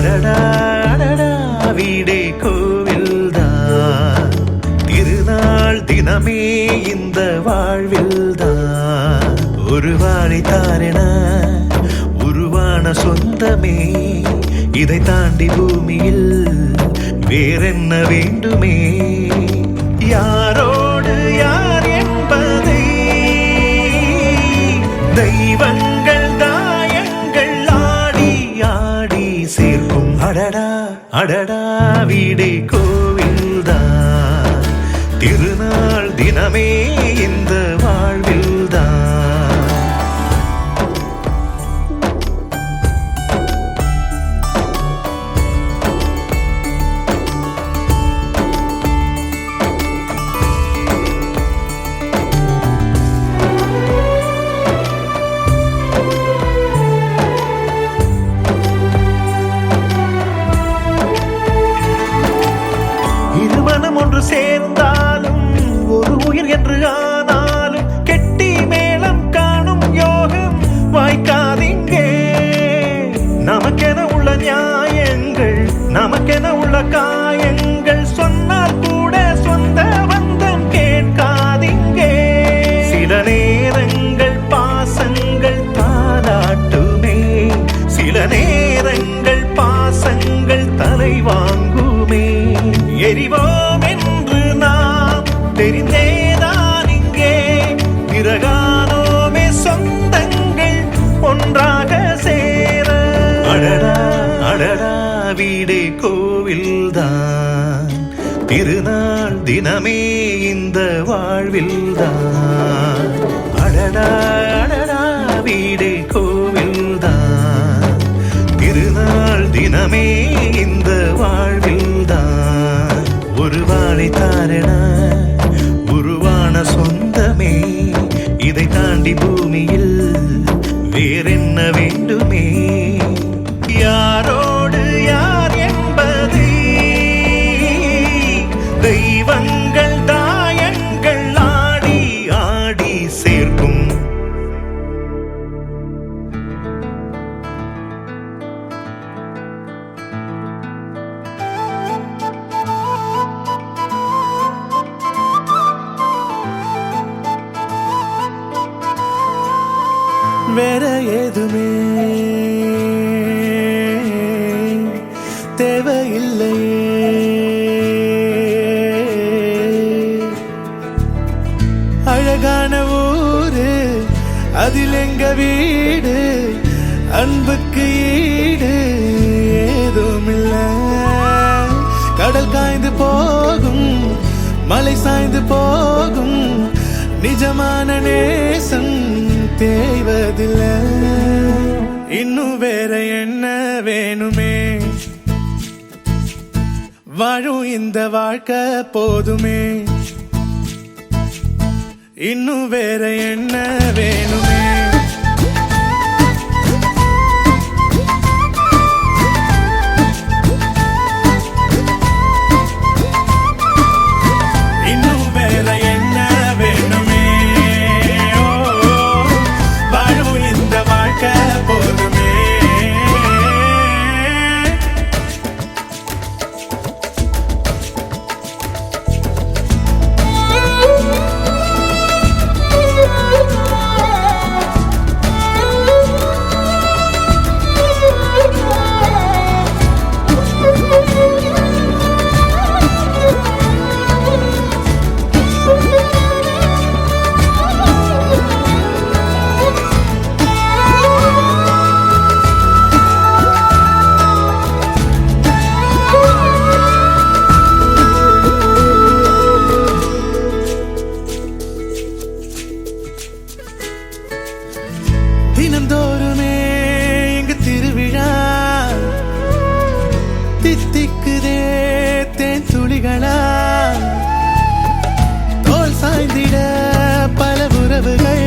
அடடா அடடா வீடே கோவில்தான், திருநாள் தினமே இந்த வாழ்வில்தான். ஒரு வாழைத்தாரென உருவான சொந்தமே, இதை தாண்டி பூமியில் வேறென்ன வேண்டுமே? யாரோடு யார் என்பதை தெய்வங்கள் தாயங்கள் ஆடி ஆடி சேர்க்கும். அடடா அடடா வீடே கோவில்தான், திருநாள் தினமே இந்த வாழ்வில்தான். ஒன்று சேர்ந்தாலும் ஒரு உயிர் என்று ஆனாலும் கெட்டி மேளம் காணும் யோகம் வாய்க்காதீங்கே. நமக்கென உள்ள நியாயங்கள், நமக்கென உள்ள காயங்கள் சொன்னால் கூட சொந்த பந்தம் கேட்காதீங்கே. சில நேரங்கள் பாசங்கள் தாலாட்டுமே, சில நேரங்கள் பாசங்கள் தலை வாங்குமே. எரிவோம் என்று நாம் தெரிந்தேதான் இங்கே, பிறகானோமே சொந்தங்கள் ஒன்றாக சேர. அடடா அடடா வீடே கோவில்தான், திருநாள் தினமே இந்த வாழ்வில்தான். அடடா அடடா வீடே கோவில்தான், திருநாள் தினமே இந்த வாழ்வில்தான். ஒரு வாழைத்தாரென உருவான சொந்தமே, இதை தாண்டி பூமியில் வேறென்ன வேண்டுமே? யாரோடு யார் என்பதை தெய்வங்கள் தாயங்கள் ஆடி ஆடி சேர்க்கும். வேற ஏதுமே தேவையில்லையே, அழகான ஊரு அதில் எங்க வீடு, அன்புக்கு ஈடு ஏதும் இல்ல. கடல் காய்ந்து போகும், மலை சாய்ந்து போகும், நிஜமான நேசம் தேய்வதில்லை. இன்னும் வேற என்ன வேணுமே? வாழும் இந்த வாழ்க்கை போதுமே. இன்னும் வேற என்ன வேணுமே? தினந்தோறுமே இங்கு திருவிழா, தித்திக்குதே தேன் துளிகளா, தோல் சாய்ந்திட பல உறவுகள்,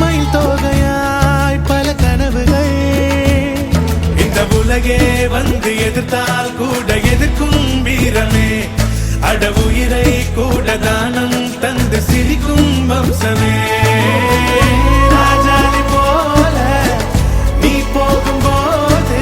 மயில் தோகையாய் பல கனவுகள். இந்த உலகே வந்து எதிர்த்தால் கூட எதிர்க்கும் வீரமே, அட உயிரை கூட தானம் தந்து சிரிக்கும் வம்சமே. ராஜாதி போல நீ போகும்போது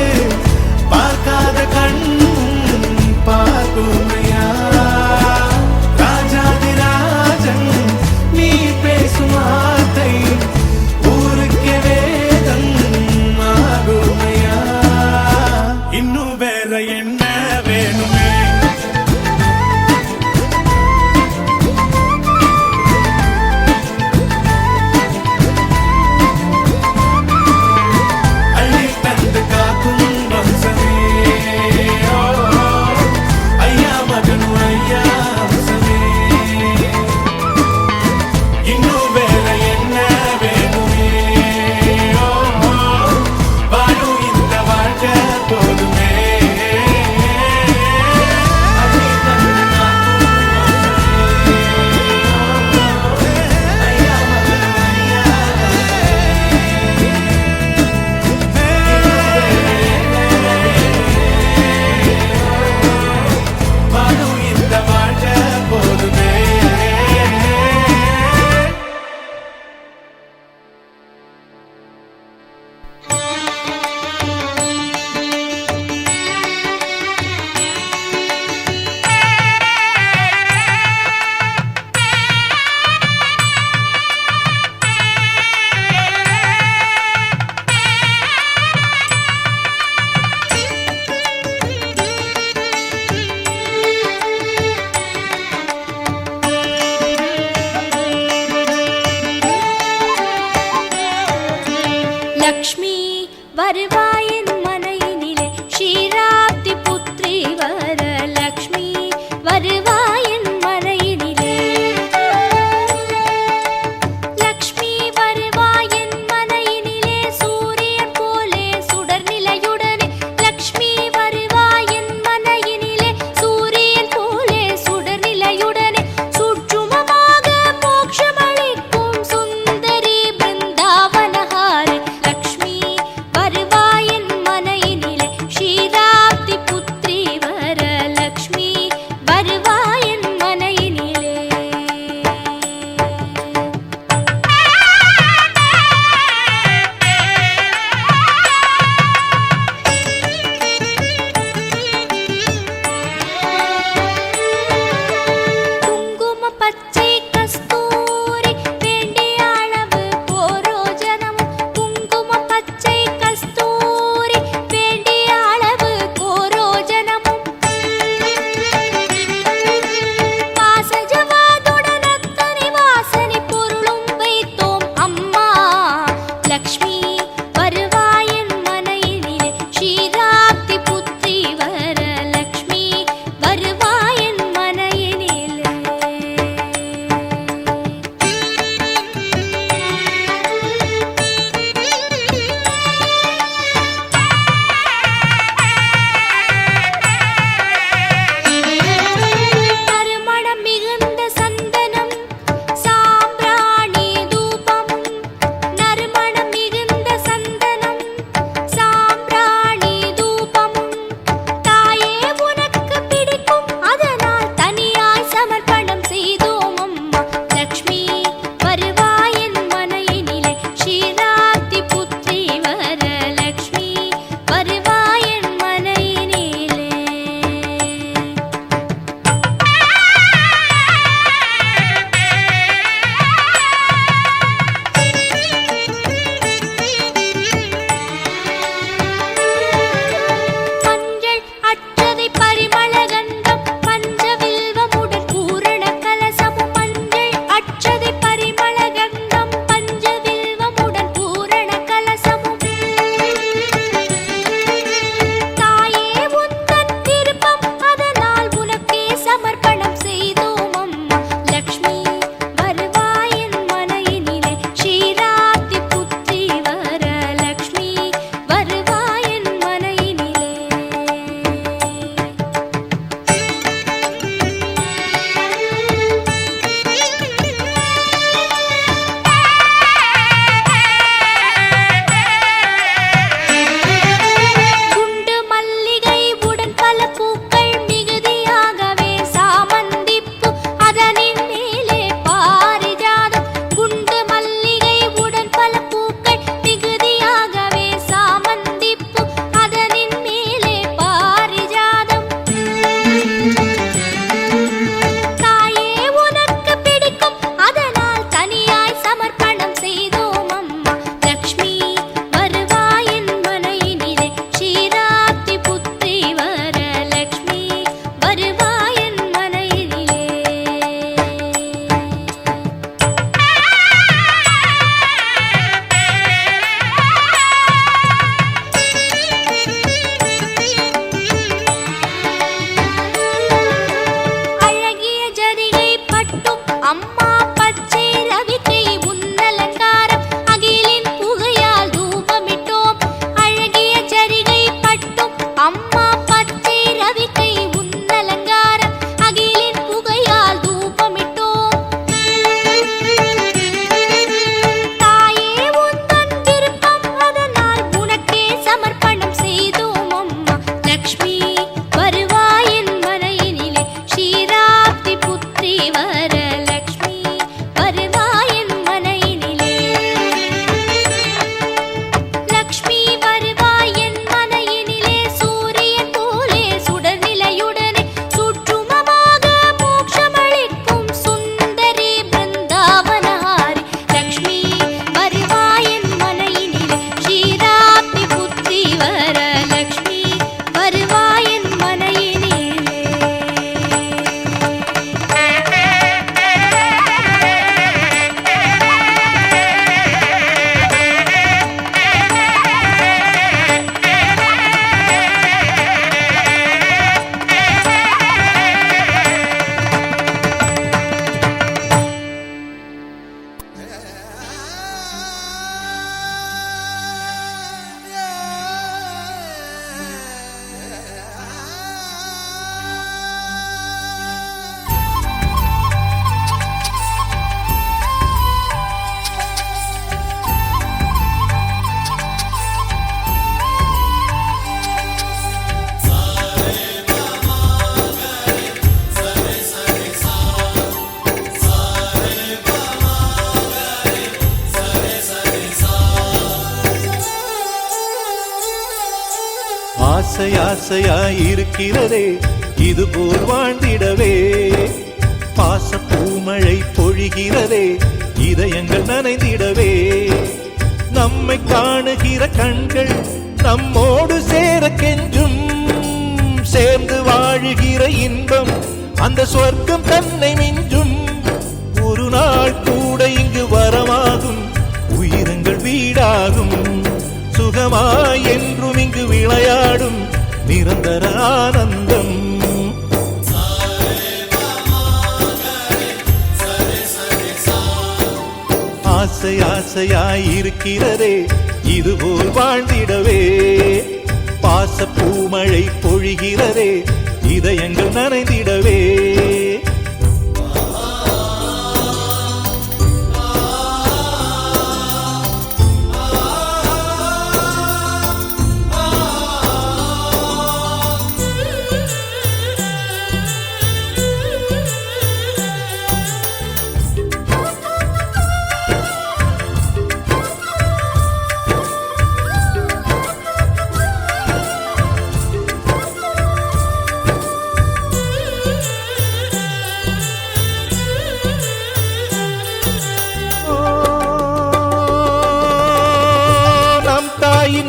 ஆசை ஆசையாயிருக்கிறதே இதுபோல் வாழ்ந்திடவே, பாச பூமழை பொழிகிறதே இதயங்கள் நனைந்திடவே, நம்மை காணுகிற கண்கள் நம்மோடு சேர கெஞ்சும், சேர்ந்து வாழுகிற இன்பம் அந்த சொர்க்கம் தன்னை மிஞ்சும், ஒரு நாள் கூட இங்கு வரமாகும் உயிரங்கள் வீடாகும், சுகமாய் என்றும் இங்கு விளையாடும் நிரந்தர ஆனந்தம். ஆசை ஆசையாயிருக்கிறதே இதுபோல் வாழ்ந்திடவே, பாச பூமழை பொழிகிறதே இதயங்கள் நனைந்திடவே.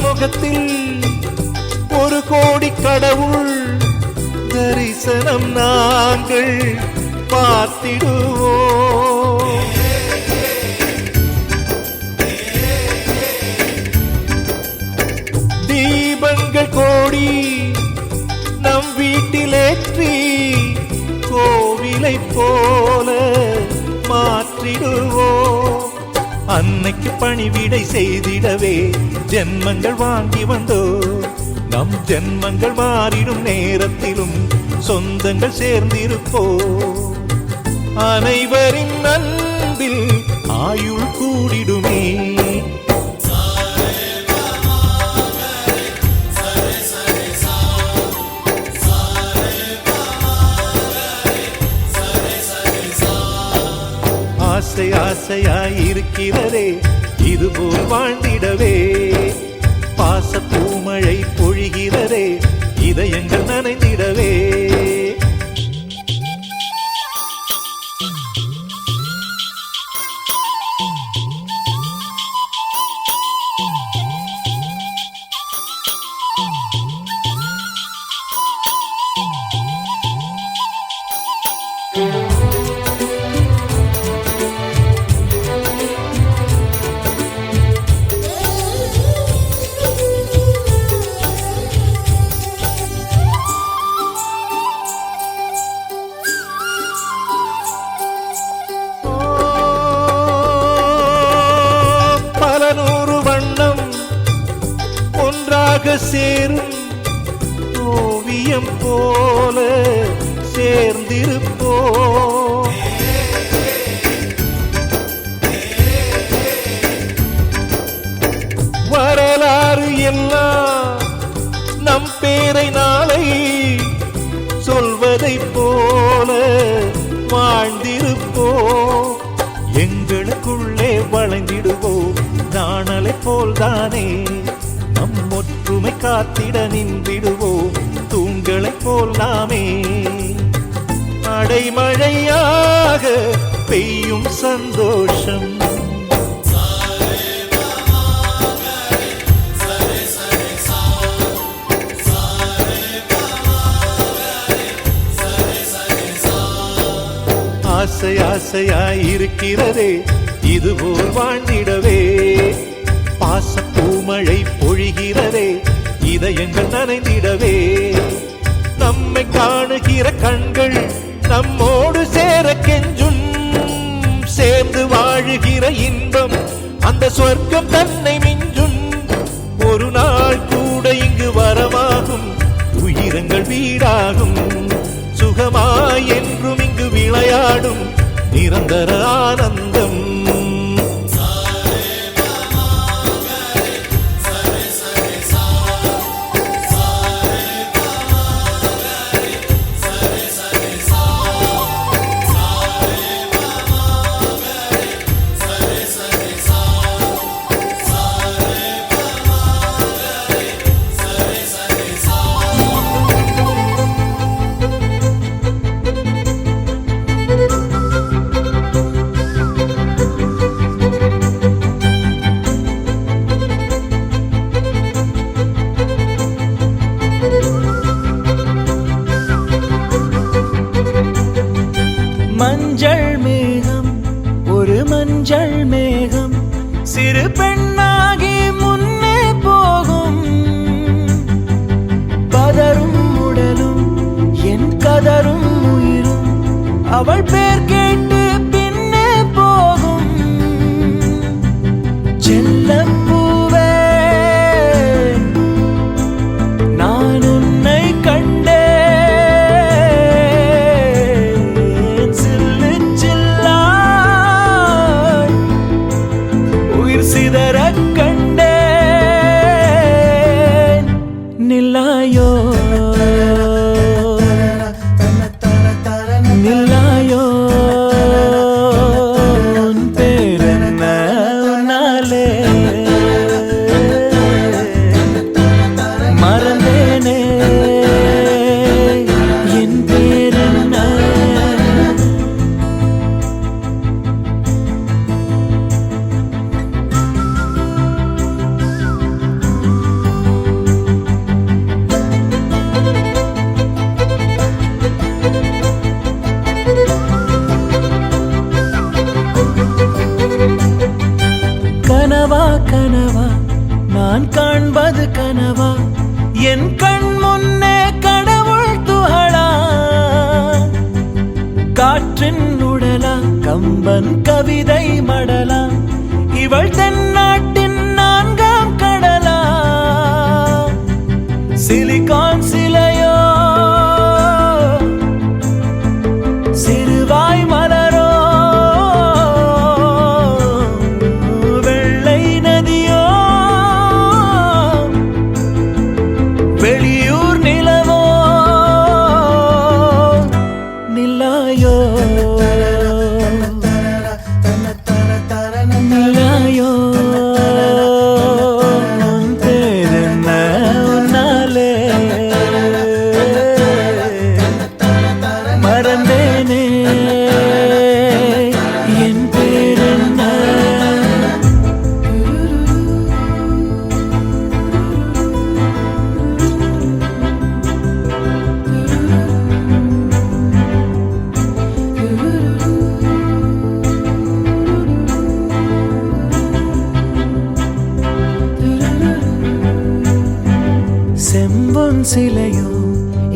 முகத்தில் ஒரு கோடி கடவுள் தரிசனம் நாங்கள் பார்த்திடுவோம், தீபங்கள் கோடி நம் வீட்டிலேற்றி கோவிலை போல மாற்றிடுவோம், அன்னைக்கு பணிவிடை செய்திடவே ஜென்மங்கள் வாங்கி வந்தோ, நம் ஜென்மங்கள் மாறிடும் நேரத்திலும் சொந்தங்கள் சேர்ந்திருப்போ, அனைவரின் அன்பில் ஆயுள் கூடிடுமே. ஆசை ஆசையாயிருக்கிறதே இதுபோல் வாழ்ந்திடவே, பாச பூமழை பொழிகிறதே இதயங்கள் நனைந்திடவே. சேரும் ஓவியம் போல சேர்ந்திருப்போ, வரலாறு எல்லாம் நம் பேரை நாளை சொல்வதை போல வாழ்ந்திருப்போ, எங்களுக்குள்ளே வளைந்திடுவோம் நாணலை போல்தானே, நம் ஒற்றுமை காத்திட நின்றிடுவோம் தூண்களை போல் நாமே, அடைமழையாக பெய்யும் சந்தோஷம். ஆசை ஆசையாயிருக்கிறதே இதுபோல் வாழ்ந்திடவே, பாச பூமழை பொழிகிறதே இதயங்கள் நனைந்திடவே, நம்மை காணுகிற கண்கள் நம்மோடு சேர கெஞ்சும், சேர்ந்து வாழுகிற இன்பம் அந்த சொர்க்கம் தன்னை மிஞ்சும், ஒரு நாள் கூட இங்கு வரமாகும் உயிரங்கள் வீடாகும், சுகமாய் என்றும் இங்கு விளையாடும் நிரந்தர ஆனந்தம். என் கண் முன்னே கடவுள் துகளா, காற்றின் உடலா, கம்பன் கவிதை மடலா, இவள் தென்னாட்டின் நான்காம் கடலா, சிலிகான் சிலையோ சிறுவாய் மலரோ, வெள்ளை நதியோ வெளியூர் நிலவோ, நிலாயோ நிலாயோ உன் பேரென்ன உன்னாலே மறந்தேனே என் பேரென்ன. செம்பொன் சிலையோ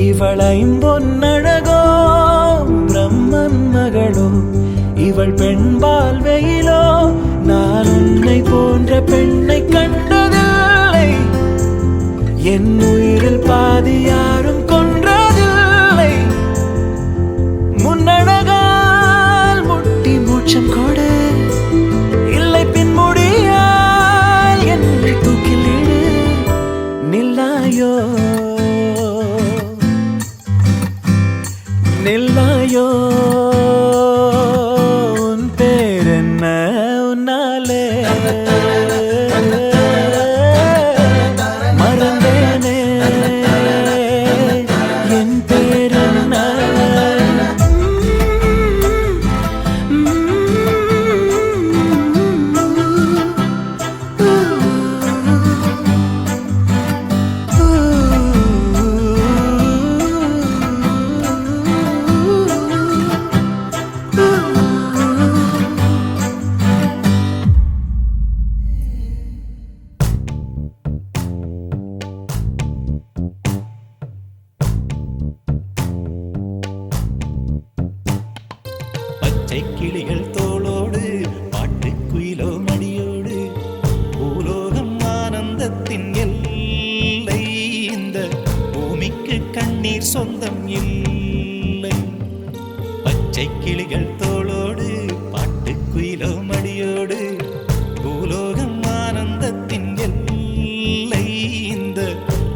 இவள் ஐம்பொன்னழகோ, பிரம்மன் மகளோ இவள் பெண்பால் வெயிலோ, நான் உன்னை போன்ற பெண்ணை கண்டதில்லை, என் உயிரில் பாதி யாரும் கொன்றதில்லை, முன்னழகால் முட்டி மூச்சம் கொடு, இல்லை பின்முடியால் என்னை தூக்கிலிடு, நில்லாயோ நில்லாயோ உன் பேரென்ன உன்னாலே மறந்தேனே என் பேரென்ன. பச்சை கிளிகள் தோளோடு பாட்டுக்குயிலோ மடியோடு, பூலோகம் ஆனந்தத்தின் எல்லை, இந்த பூமிக்கு கண்ணீர் சொந்தம் இல்லை. பச்சை கிளிகள் தோளோடு பாட்டுக்குயிலோ மடியோடு, பூலோகம் ஆனந்தத்தின் எல்லை, இந்த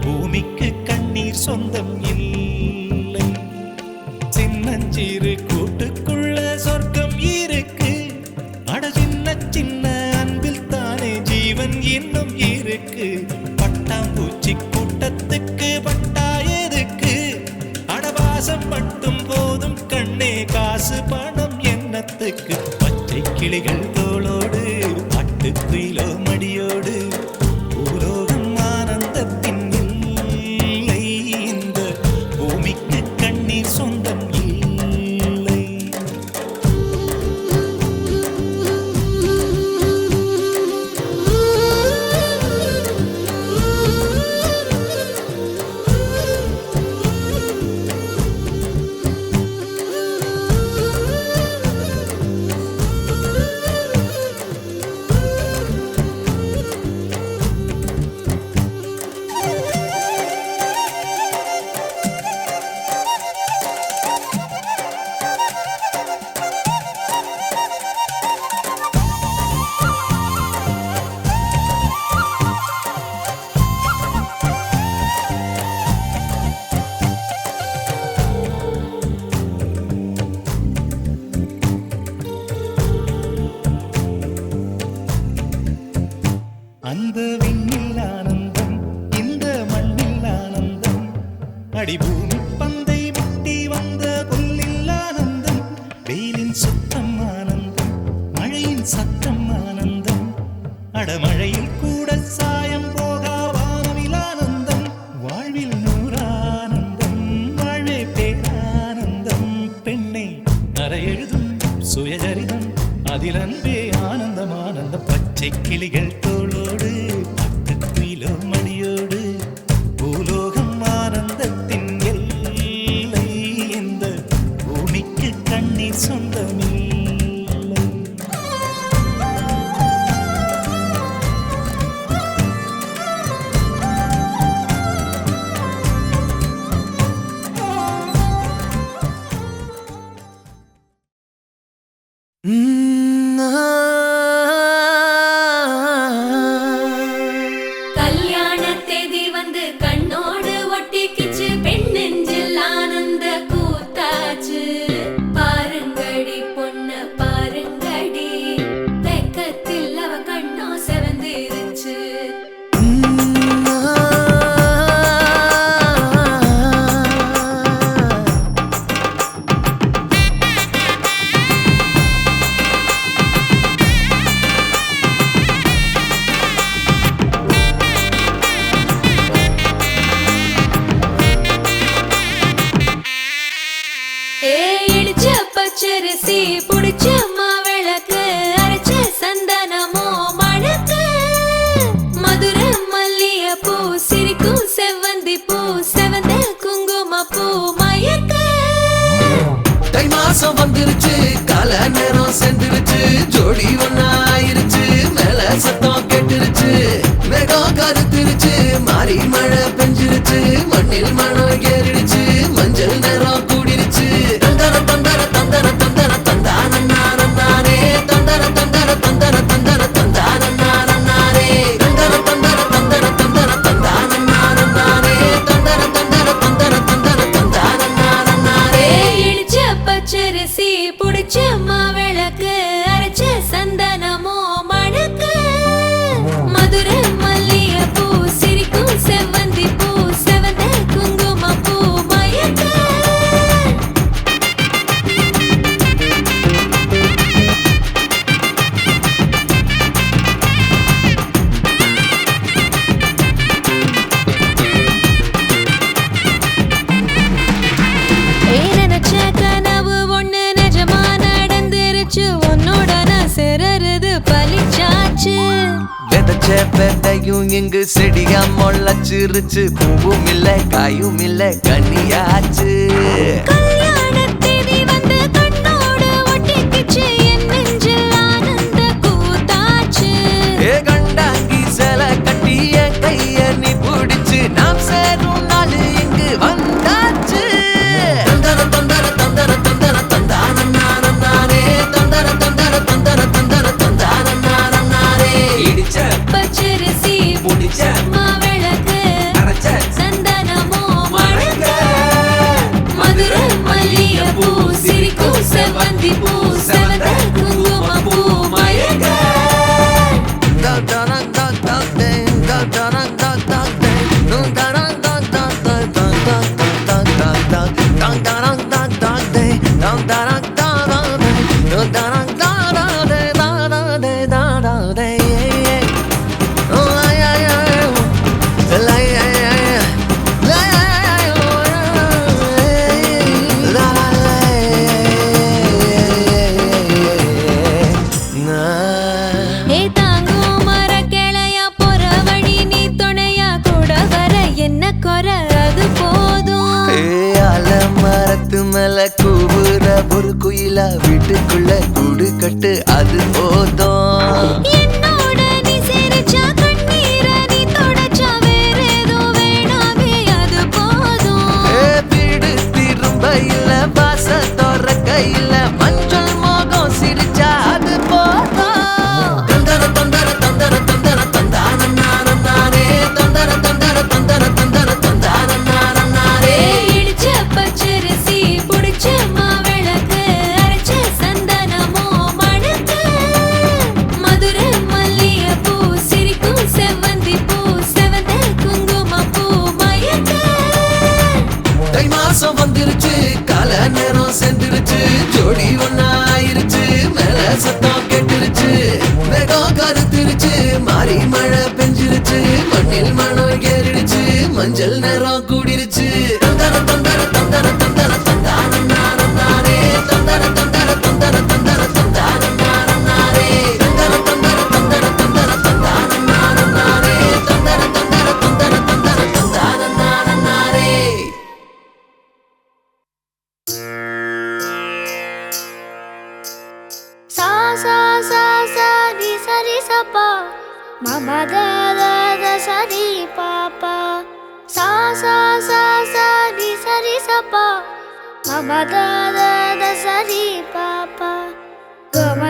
பூமிக்கு கண்ணீர் சொந்தம் இல்லை. சின்னஞ்சிறு கூட்டுக்குள்ள சொர்க்கம் இருக்கு, அட சின்ன சின்ன அன்பில் தானே ஜீவன் இன்னும் இருக்கு. பட்டாம்பூச்சி கூட்டத்துக்கு பட்டா எதுக்கு, அடவாசம் மட்டும் போதும் கண்ணே, காசு பணம் என்னத்துக்கு. பச்சை கிளிகள் தோளோடு பாட்டுக்குயிலோ மடியோடு, பூலோகம் ஆனந்தத்தின் இல்லை, இந்த பூமிக்கு கண்ணீர் சொந்தம் இல்லை. அந்த விண்ணில் ஆனந்தம், இந்த மண்ணில் ஆனந்தம், அடிபூமி பந்தை முட்டி வந்த புல்லில் ஆனந்தம், வெயிலின் சுத்தம் ஆனந்தம், மழையின் சத்தம் ஆனந்தம், அடமழையில் கூட சாயம் போகா வானவில் ஆனந்தம், வாழ்வில் நூறானந்தம், வாழ்வே பேரானந்தம், பெண்ணை அறை எழுதும் சுயசரிதம், அதில் அன்பே ஆனந்தம் ஆனந்தம். பச்சை கிளிகள் தோளோடு பாட்டுக்குயிலோ மடியோடு, பூலோ கல்யாண தேதி வந்து கண்ணோடு ஒட்டிக்கிச்சு பெண் நெஞ்சில் ஆனந்த கூத்தாச்சு பாருங்கடி பொண்ணு பாருங்கடி வெக்கத்தில் அவ கண்ணோ செவந்திருச்சு பச்சரிசி புடிச்ச மாவிளக்கு அரைச்ச சந்தனமோ மணக்கு மதுர மல்லிய பூ சிரிக்கும் செவ்வந்தி பூ செவந்த குங்கும பூ மயக்க தை மாசம் வந்துருச்சு கால நேரம் சென்றுருச்சு ஜோடி ஒன்னாயிருச்சு மேல சத்தம் கெட்டுருச்சு மேகம் கருத்துருச்சு மாறி மழை பெஞ்சிருச்சு மண்ணில் மனம் ஏறிடுச்சு மஞ்சள் நேரம் கூடிருச்சு தந்தர தந்தர தந்தர தந்தர தந்தானே தந்தர தந்தர தந்தர தந்தர தந்தானே தந்தர தந்தர தந்தர தந்தர தந்தானே தந்தர தந்தர தந்தர தந்தர தந்தானே இடிச்ச பச்சரிசி புடிச்ச மாவிளக்கு அரைச்ச சந்தனமோ மணக்கு மதுர மல்லிய பூ சிரிக்கும் செவ்வந்தி பூ செவந்த குங்கும பூ மயக்க நினைச்ச கனவு ஒண்ணு நிஜமா நடந்துருச்சு உன்னோட நான் சிறருது பலிச்சாச்சு விதைச்ச விதையும் இங்கு செடியா முளைச்சிருச்சு பூவும் இல்ல காயும் இல்ல கனியாச்சு கல்யாண தேதி வந்து கண்ணோடு ஒட்டிக்கிச்சு என் நெஞ்சில் ஆனந்த கூத்தாச்சு ஏ கண்டாங்கி சில கட்டி என் கைய நீ பிடிச்சு நாம் சேரும் நாள் இங்கு வந்தாச்சு தந்தர தந்தர தந்தர தந்தர தந்தானே தந்தர தந்தர தந்தர தந்தர தந்தானே இடிச்ச பச்சரிசி புடிச்ச மாவிளக்கு அரைச்ச சந்தனமோ மணக்க மதுர மல்லிய பூ சிரிக்கும் செவ்வந்தி பூ செவந்த குங்கும பூ மயக்க ஏ தாங்கும் மர கிளையா போற வழி நீ துணையா கூட வர என்ன குறை அது போதும் மரத்து மேல கூவுற ஒரு குயிலா வீட்டுக்குள்ள கூடு கட்டு அது போதும் என்னோட நீ சிரிச்சா கண்ணீர நீ தொடச்சா வேற ஏதோ வேணாமே அது போதும் வீடு திரும்ப இல்ல பாச தோற கையில மஞ்சள் மோகம் சிரிச்சா அது போதும் தந்தர தந்தர தந்தர தந்தர தந்தானே தந்தர தந்தர தந்தர தந்தர தந்தானே இடிச்ச பச்சரிசி புடிச்ச மாவிளக்கு அரைச்ச சந்தனமோ மணக்க மதுர மல்லிய பூ சிரிக்கும் செவ்வந்தி பூ செவந்த குங்கும பூ மயக்க தை மாசம் வந்துருச்சு கால நேரம் சென்றுருச்சு ஜோடி ஒன்னாயிருச்சு மேல சத்தம் கெட்டுருச்சு மேகம் கருத்துருச்சு மாறி மழை பெஞ்சிருச்சு மண்ணில் மனம் ஏறிடுச்சு மஞ்சள் நேரம் கூடிருச்சு தந்தர தந்தர தந்தர தந்தர தந்தானே தந்தர தந்தர தந்தர தந்தர தந்தானே தந்தர தந்தர தந்தர தந்தர தந்தானே தந்தர தந்தர தந்தர தந்தர தந்தானே சா சா சா சா ரி சரி சபா மம த த த சரி பாப்பா சா சா சா சா ரி சரி சபா மம த த த சரி பாப்பா கம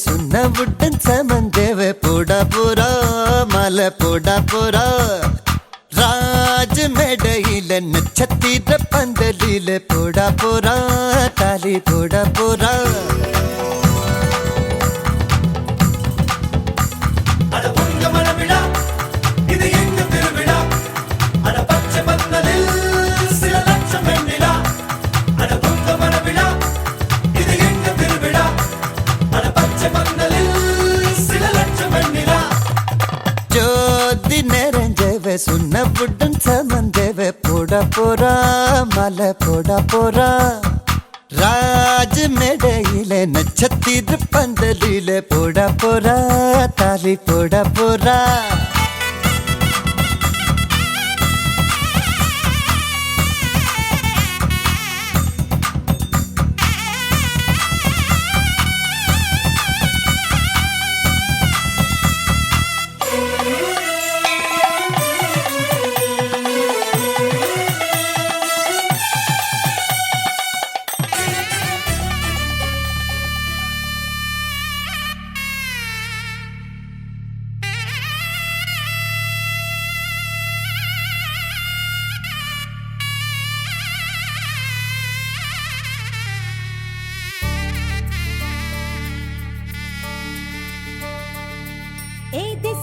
சுண்ணவுடன் சமந்தேவ போடா போறா மலை போடா போறா ராஜ மேடையில நட்சத்திர பந்தலில போடா போறா தாலி போடா போறா ஜோதி நிறைஞ்சவ சுண்ணவுடன் சமந்தேவ போடா போறா மலை போடா போறா ராஜ மேடையில நட்சத்திர பந்தலில போடா போறா தாலி போடா போறா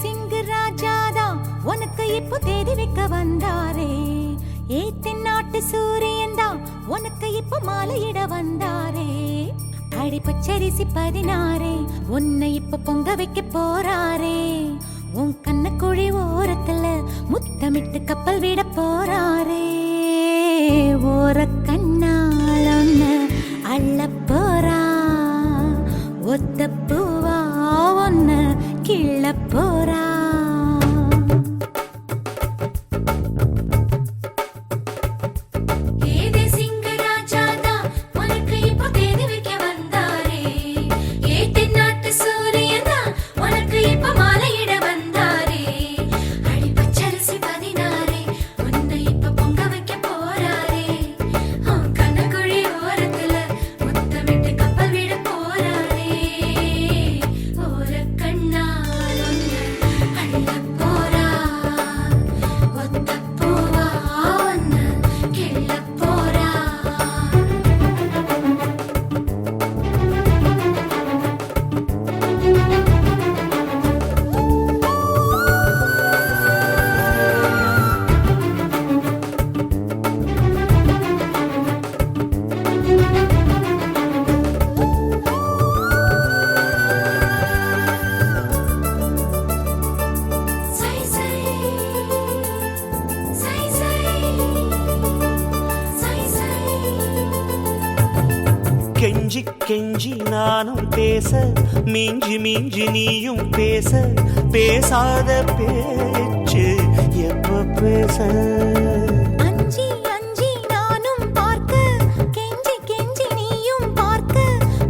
சிங்க ராஜாதா உனக்கு இப்போ தேடி வைக்க வந்தாரே தென்னாட்டு சூரியன் தான் உனக்கு இப்போ மாலையிட வந்தாரே அடி பச்சரிசி 16 உன்னை இப்போ பொங்க வைக்க போறாரே உன் கண்ணக்குழி ஓரத்துல முத்தமிட்டு கப்பல் விட போறாரே ஓர கண்ணால் ஒன்னு அள்ள போறா ஒத்த பூவா ஒன்னு கிள்ள போறா கெஞ்சி கெஞ்சி நானும் பேச மிஞ்சி மிஞ்சி நீயும் பேச பேசாத பேச்சு எப்ப பேச அஞ்சி அஞ்சி நானும் பார்க்க கெஞ்சி கெஞ்சி நீயும் பார்க்க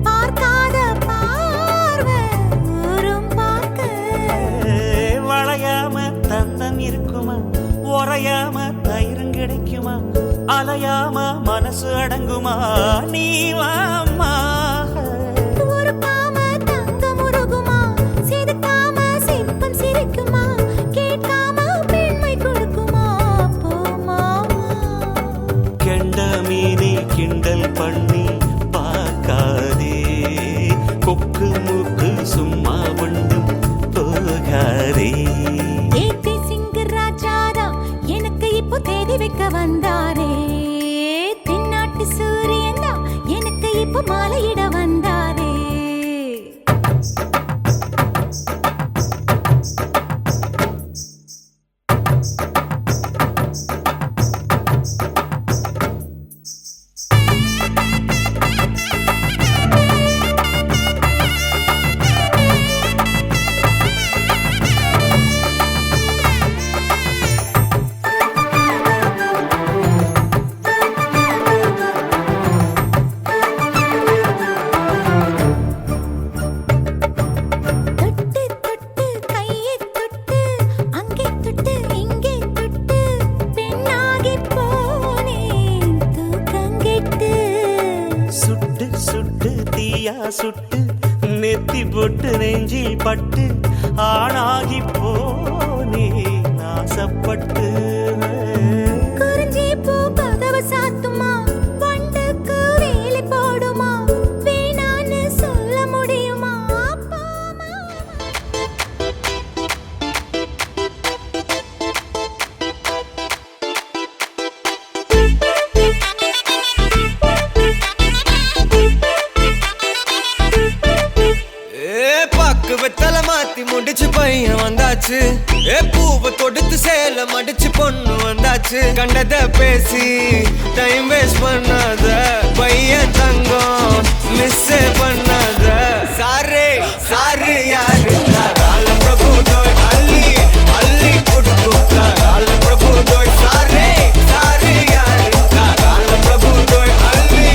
பார்க்காத பார்வை ஊரும் பார்க்க வளையாம தந்தம் இருக்குமா உறையாம தயிரும் கிடைக்குமா அலையாம மனசு அடங்குமா நீ வாம்மா உருக்காம தங்கம் உருகுமா சிரிக்காம சிற்பம் சிரிக்குமா கேட்காம பெண்மை கொடுக்குமா போமாமா கெண்ட மீனி கிண்டல் பண்ணி பார்க்காதே கொக்கு மூக்கு சும்மா ஒன்றும் போகாதே சிங்க ராஜாதா எனக்கு இப்போ தேடி வைக்க வந்தாரே தென்னாட்டு சூரியன் தான் எனக்கு இப்போ மாலையிட வந்தாரே நேத்தி பொட்டு நெஞ்சில் பட்டு ஆணாகி போனே நாசப்பட்டு குறிஞ்சி பூ கதவு சாத்துமா வண்டுக்கு வேலி போடுமா வேணான்னு சொல்ல முடியுமா அப்பா அம்மா பாக்கு வெத்தல மாத்தி முடிச்சு பையன் வந்தாச்சு பூவை தொடுத்து சேல மடிச்சு பொண்ணு வந்தாச்சு கண்டத பேசி டைம் வேஸ்ட் பண்ணாத பையன் தங்கம் மிஸ் பண்ணாத சாரே சாரு யாரு கால பிரபு தோய் அள்ளி அள்ளி கொடுக்கும் கால பிரபு தோய் சாரே சாரு யாரு கால பிரபு தோய் அள்ளி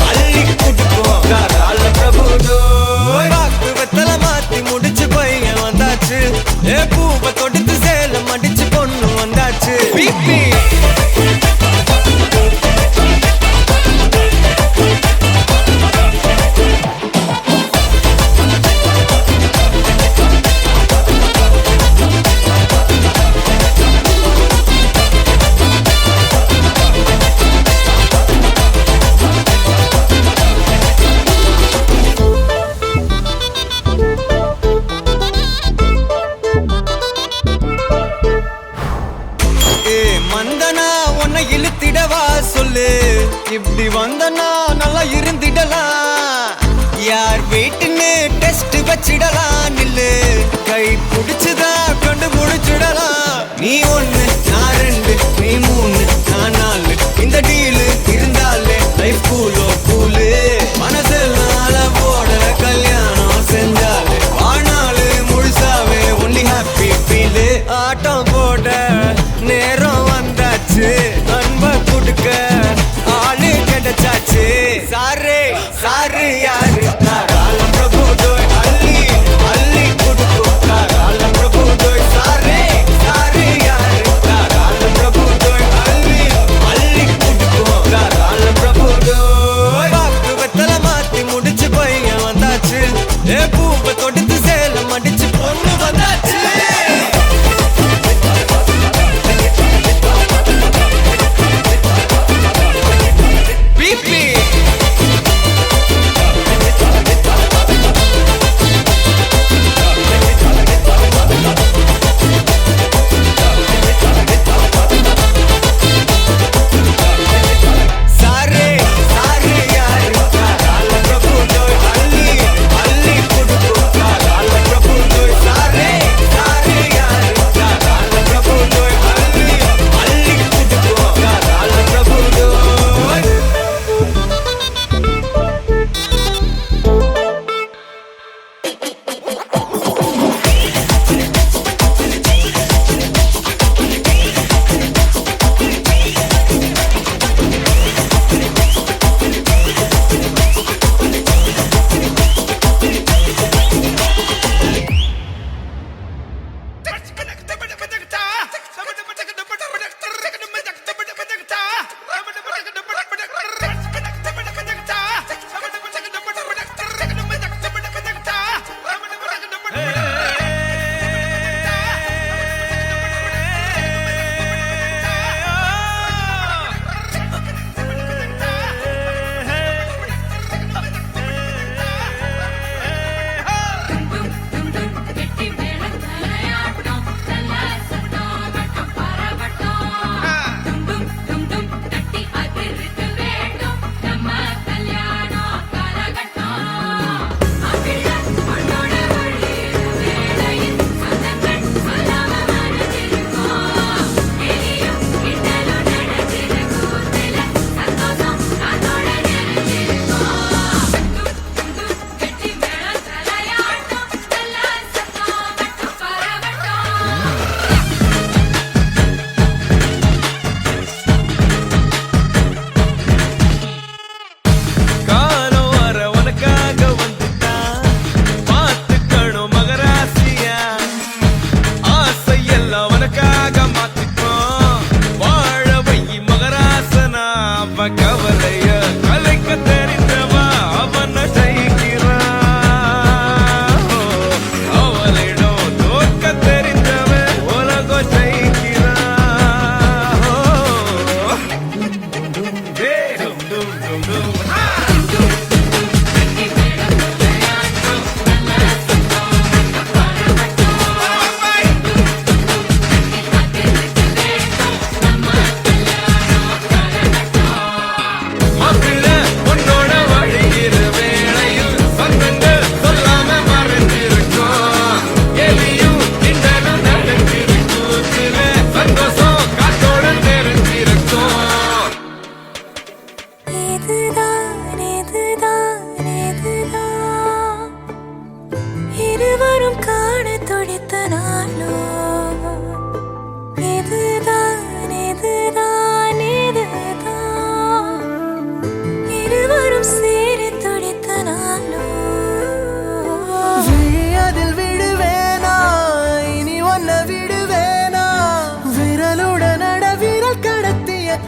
அள்ளி கொடுக்கும் கால பிரபு தோய் பாக்கு வெத்தல மாத்தி முடிச்சு பையன் வந்தாச்சு பூவை தொடுத்து சேல மடிச்சு பொண்ணு வந்தாச்சு பிபி மந்தனா உன்னை இழுத்திடவா சொல்லு இப்படி வந்தனா நல்லா இருந்திடலாம் யார் வீட்டுன்னு டெஸ்ட் வச்சிடலாம் நில்லு கை பிடிச்சுதா கண்டு முடிச்சிடலாம் நீ ஒண்ணு நான் ரெண்டு நீ மூணு நான் நாலு இந்த டீலு இருந்தாலே லைஃப் கூலோ கூலு மனசெல்லாம் போட கல்யாணம் செஞ்சாலே வாழ்நாளு முழுசாவே ஒன்லி ஹாப்பி ஃபீலு ஆட்டம் போட நேரம் வந்தாச்சு அன்ப கொடுக்க ஆளு கிடைச்சாச்சு சாரே சாரு யாரு கால பிரபு தோய் அள்ளி அள்ளி கொடுக்கும் கால பிரபு தோய் சாரே சாரு யாரு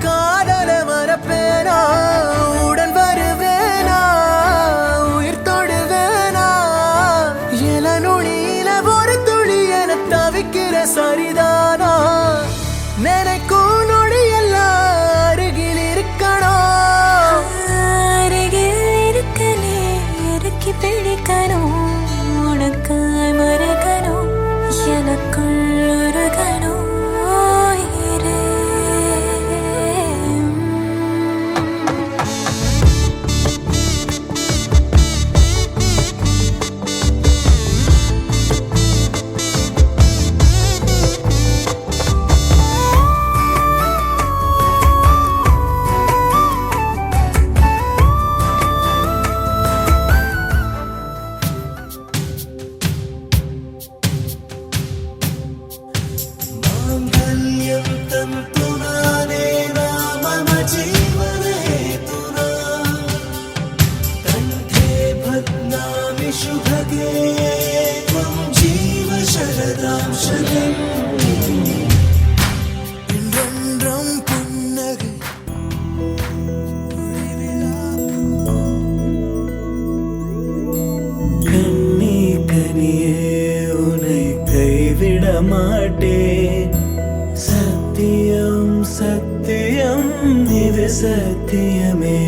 காதல மறப்பேனா உடன் வருவேனா உயிர் தொடுவேனா எல நுழியில ஒரு துளி என தவிக்கிற சரிதானா நினைக்கும் நொடி எல்லாம் அருகில் இருக்கணும் அருகில் இருக்கனே இறுக்கி பிடிக்கணும் உனக்காய் மறக்கணும் எனக்குள் உருகணும் உயிரே. கண்ணே கனியே உன்னை கைவிட மாட்டேன் சத்தியம் சத்தியம் இது சத்தியமே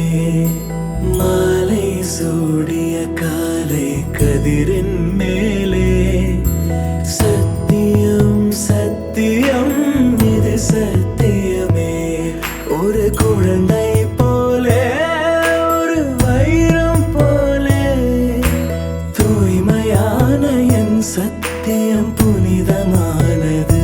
மாலை சூடிய காலை கதிரின் மேலே சத்தியம் சத்தியம் இது சத்தியமே ஒரு குழந்தை போலே ஒரு வைரம் போலே தூய்மையான என் சத்தியம் புனிதமானது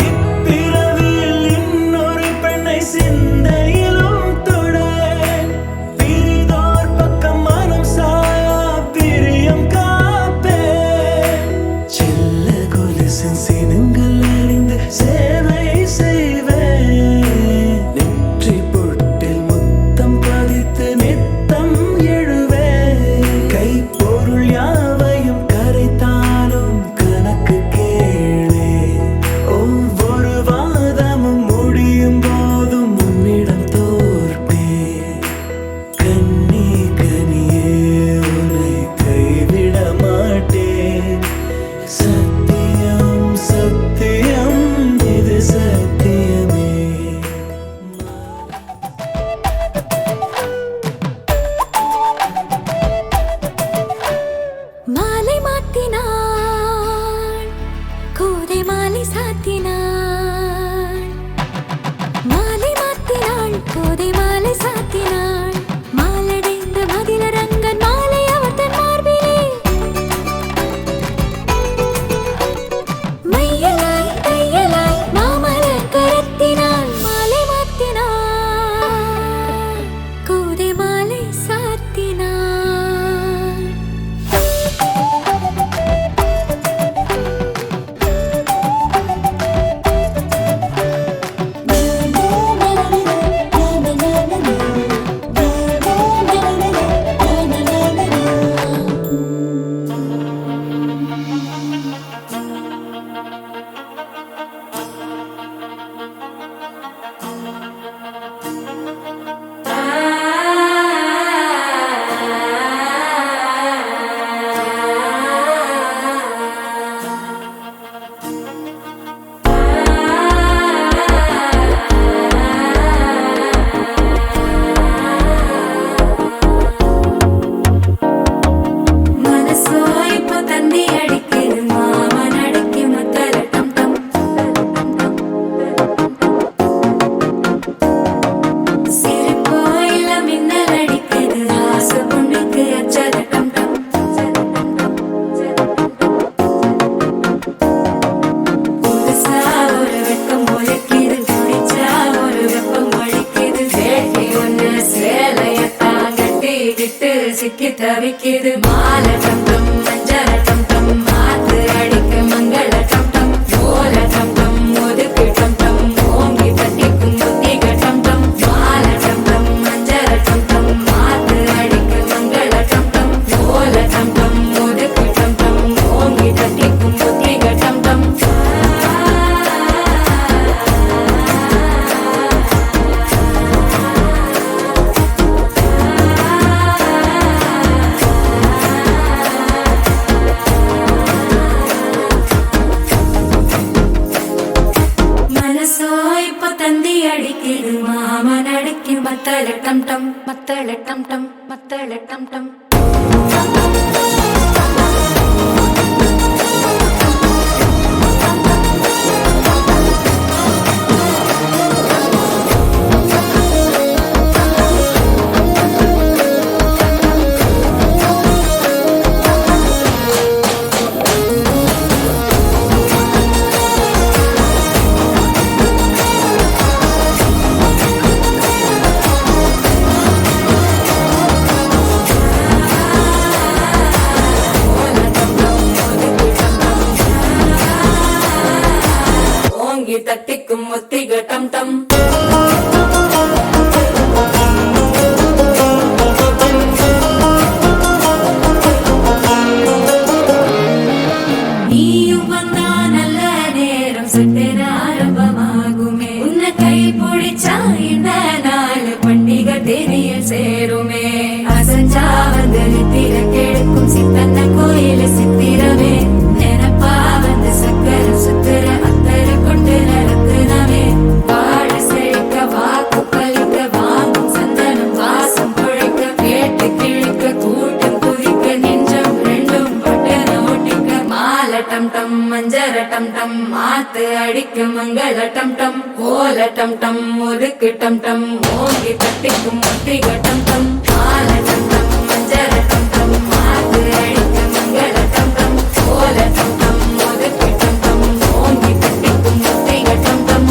இப்பிறவியில் இன்னொரு பெண்ணை சிந்தையிலும் தொட பிரிதோர் பக்கம் மனம் சாயா பிரியம் காப்பேன் செல்ல கொலுசின் சினங்கள் அறிந்து சேவை செய்வேன் நெற்றி பொட்டில் முத்தம் பதித்து நித்தம் எழுவேன் கைப்பொருள் யாவையும் கரைத்தாலும் கணக்கு கேளே ஒவ்வொரு வாதமும் முடியும் போதும் உன்னிடம் தோற்பேன் கண்ணே கனியே உன்னை கைவிட மாட்டேன் சத்தியம் சத்தியம் இது சத்தியமே மாலை மாத்தினாள் கோதை மாலை சாத்தினாள் மாலை மாத்தினாள் கோதை மாலை சாத்தினாள் மாலடைந்த மதிலரங்கன் மாலை அவர் தன் மார்பிலே மையலாய் கையலாய் மாமலர் கரத்தினாள் மாலை மாத்தினாள் கோதை மாலை சாத்தினாள் சிக்கி தவிக்கிது மாலை டம் டம் மஞ்சள் டம் டம் மாத்து அடிக்க மங்கள டம் டம் ஓல டம் டம் ஒதுக்கு டம் டம் ஓங்கி தட்டிக்கும் புத்திக டம் டம் மாலை டம் டம் மஞ்சள் டம் மத்தள டம் டம் மத்தள டம் டம் மத்தள டம் டம் தட்டிக்கும் ஒத்திக டம் டம் நீயும் வந்தா நல்ல நேரம் சட்டென ஆரம்பமாகுமே உன்னை கை பிடிச்சா இந்த நாள் பண்டிகை தெரிய சேருமே அசஞ்சா வந்து நித்திர கெடுக்கும் சித்தன்ன கோயில சித்திரமே நினப்பா வந்து சக்கர சுத்திர அத்தர கொண்டு நடத்துனவே வாழ செழிக்க வாக்கு பலிக்க வாங்கும் சந்தனம் வாசம் குழைக்க கேட்டு கிழிக்க கூட்டம் குதிக்க நெஞ்சம் ரெண்டும் பட்டன ஓட்டிக்க மாலை டம் டம் மஞ்சர டம் டம் மாத்து அடிக்க மங்கள டம் டம் ஓல டம் டம் ஒதுக்கு டம் டம் ஓங்கி தட்டிக்கும் ஒத்திக டம் டம் மாலை டம் டம் மஞ்சர டம் டம் மாத்து அடிக்க மங்கள டம் டம் ஓல டம் டம் ஒதுக்கு டம் டம் ஓங்கி தட்டிக்கும் ஒத்திக டம் டம்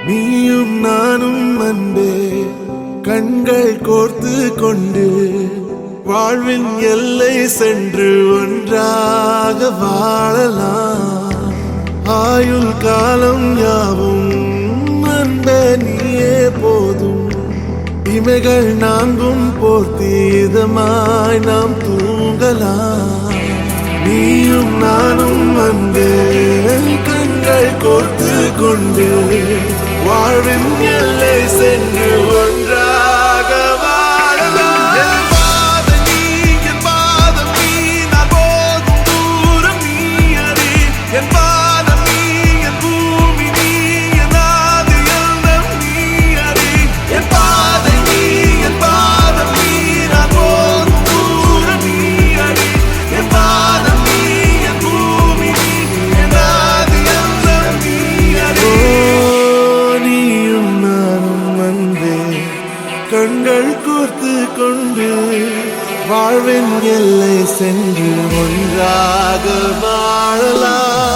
நீயும் நானும் அன்பே கண்கள் கோர்த்து கொண்டு வாழ்வின் எல்லை சென்று ஒன்றாக வாழலாம் ஆயுள் காலம் யாவும் அன்பே நீயே போதும் இமைகள் நான்கும் போர்த்தி இதமாய் நாம் தூங்கலாம் நீயும் நானும் அன்பே கண்கள் கோர்த்து கொண்டு வாழ்வின் எல்லை சென்று ஒன்றாக வாழலாம் என் பாதம் நீ என் பாதம் நீ நான் போகும் தூரம் நீ அறி என் பாதம் நீ என் பூமி நீ என் ஆதி எண்ணம் நீ அறி என் பாதை நீ என் பாதம் நீ நான் போகும் தூரம் நீ அறி என் பாதம் நீ என் பூமி நீ என் ஆதி எண்ணம் நீ அறி நீயும் நானும் அன்பே கண்கள் கோர்த்து கொண்டு வாழ்வின் எல்லை சென்று ஒன்றாக வாழலாம்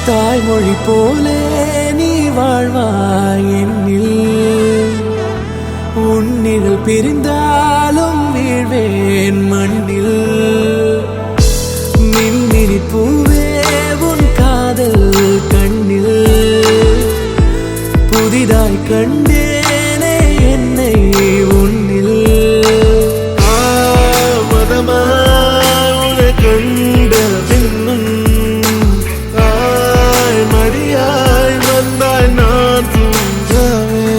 தாய்மொழி போலே நீ வாழ்வாய் என்னில் உன்னில் பிரிந்தாலும் வீழ்வேன் மண்ணில் மின்மினி பூவே உன் காதல் கண்ணில் புதிதாய் கண்டேனே என்னை உன்னில் மதமாய் உன்னை கண்ட பின்னும் மடியாய் வந்தாய் நான் தூங்கவே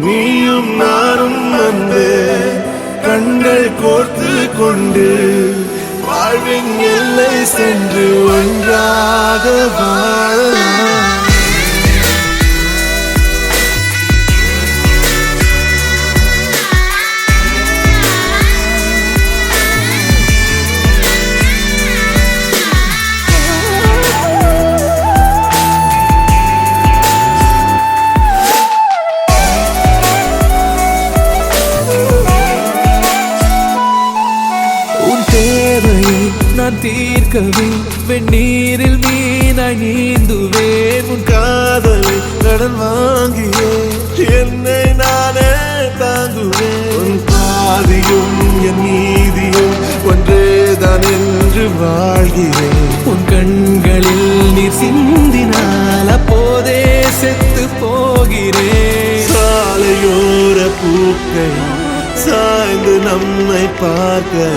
நீயும் நானும் வந்து கண்கள் கோர்த்து கொண்டு வாழ்வின் எல்லை சென்று ஒன்றாக வாழலாம் நான் தீர்க்கவே வெந்நீரில் மீனாய் நீந்துவேன் உன் காதலை கடன் வாங்கியே என்னை நானே தாங்குவேன் உன் பாதியும் என் நீதியும் ஒன்றேதான் என்று வாழ்கிறேன் உன் கண்களில் நீர் சிந்தினால் அப்போதே செத்து போகிறேன் சாலையோர பூக்கள் சாய்ந்து நம்மை பார்க்க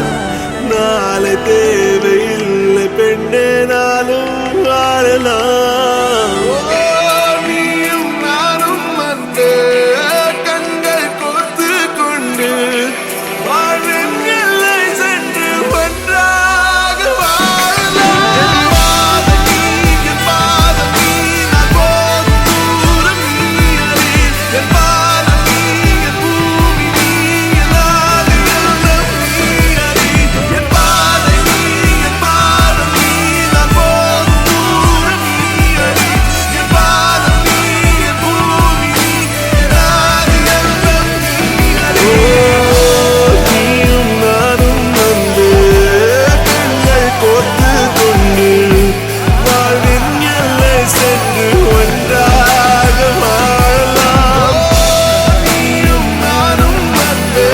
நாளை தேவையில்லை பெண்ணே நாளும் வாழலாம் நீயும் நானும் வந்து கண்கள் கோர்த்து கொண்டு வாழ்வின் எல்லை சென்று ஒன்றாக வாழலாம் என் பாதம் நீ நான் போகும் தூரம் நீ அறி என் பாதம் நீ என் பூமி நீ என் ஆதி எல்லாம் நீ அறி என் பாதை நீ என் பாதம் நீ நான் போகும் தூரம் நீ அறி என் பாதம் நீ என் பூமி நீ என் ஆதி எல்லாம் நீ அறி நீயும் நானும் வந்து கண்கள் கோர்த்து கொண்டு வாழ்வின் எல்லை சென்று ஒன்றாக வாழலாம் நீயும் நானும் வந்து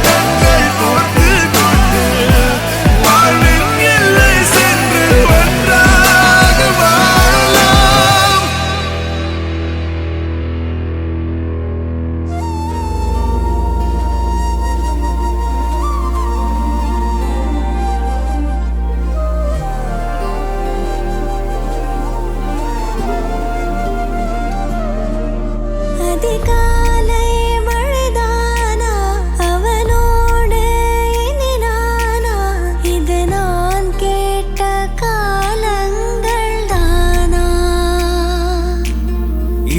கண்கள் கோர்த்து கொண்டு வாழ்வின் எல்லை சென்று ஒன்றாக வாழலாம் அதிகாலை மழைதானா அவனோடு இனி நானா இது நான் கேட்ட காலங்கள் தானா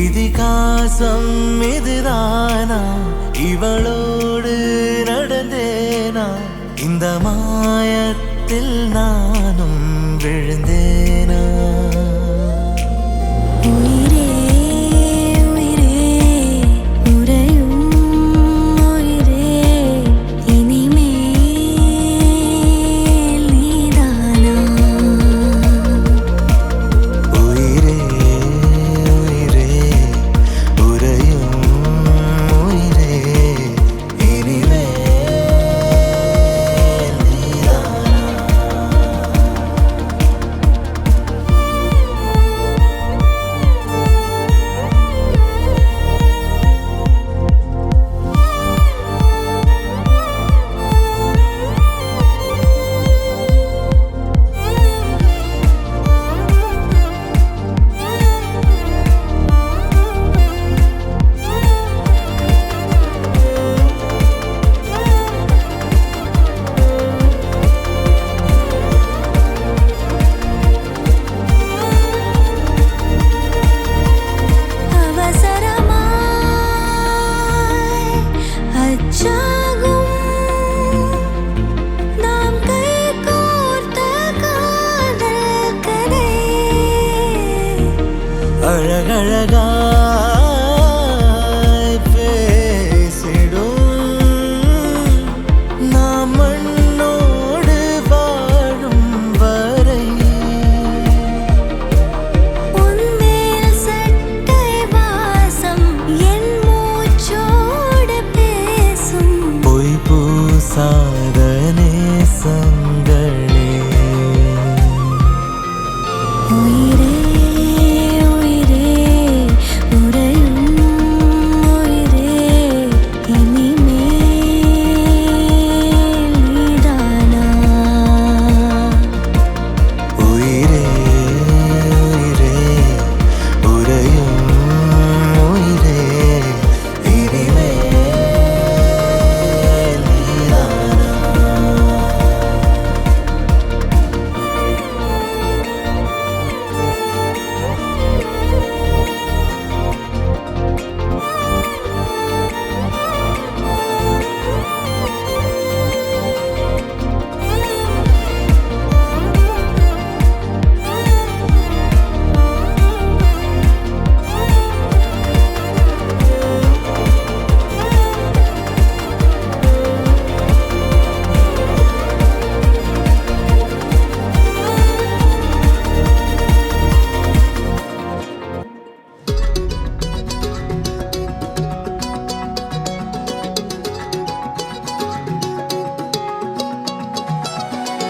இதிகாசம் இதுதானா இவளோடு நடந்தேனா இந்த மாயத்தில் நானும் விழுந்தேனா உயிரே உயிரே உறையும் உயிரே இனிமேல் நீதானா உயிரே உயிரே உறையும் உயிரே இனிமே நீதானா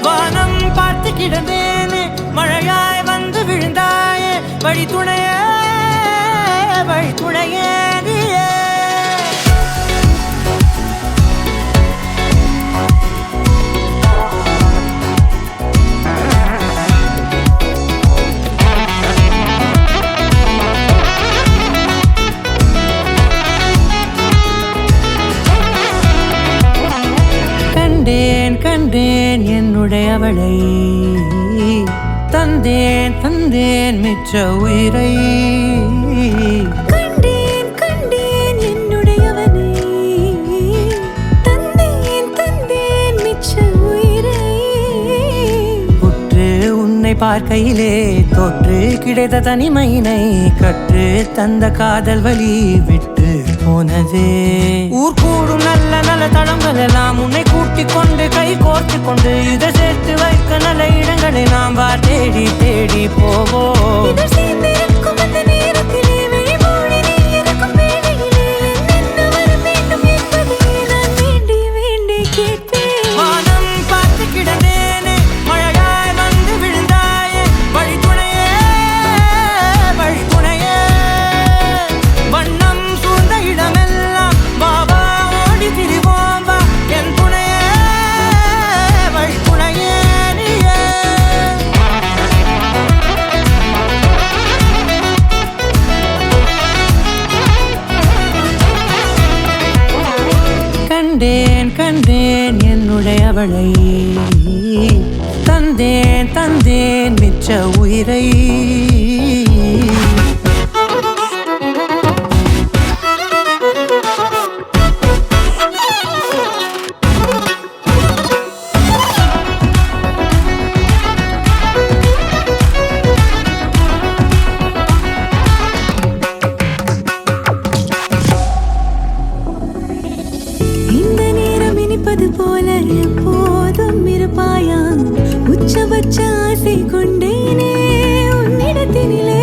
வானம் பார்த்து கிடந்தேனே மழையாய் வந்து விழுந்தாயே வழி துணையே வழி துணையே நீயே. கண்டேன் கண்டேன் என்னுடையவளை தந்தேன் தந்தேன் மிச்ச உயிரை. கண்டேன் கண்டேன் என்னுடையவனை தந்தேன் தந்தேன் மிச்ச உயிரை. உற்று உன்னை பார்க்கையிலே தொற்று கிடைத்த தனிமையினை கற்று தந்த காதல் வழி விட்டு போனதே. ஊர் கூடும் நல்ல நல்ல தளங்கள் எல்லாம் உன்னை கூட்டிக் கொண்டு கை கோர்த்து கொண்டு இதை சேர்த்து வைக்க நல்ல இடங்களை நாம் வா தேடி தேடி போவோம். இதழ் சேர்ந்திருக்கும் அந்த நேரத்திலே விழிமூடி நீ இருக்கும் வேளையிலே என்னென்ன வர வேண்டும் என்பதை நான் வேண்டி வேண்டி கேட்பேன். வானம் பார்த்து கிடந்தேனே மழையாய் வந்து விழுந்தாயே வழி துணையே வழி துணையே. வண்ணம் சூழ்ந்த இடமெல்லாம் பாபா ஓடி திரிவோம் வா என் துணையே வழி துணையே நீயே. கண்டேன் கண்டேன் என்னுடையவளை தந்தேன் தந்தேன் மிச்ச உயிரை. இந்த நேரம் இனிப்பது போல எப்போதும் இருப்பாயா உச்சபட்ச ஆசை கொண்டேனே உன்னிடத்தினிலே.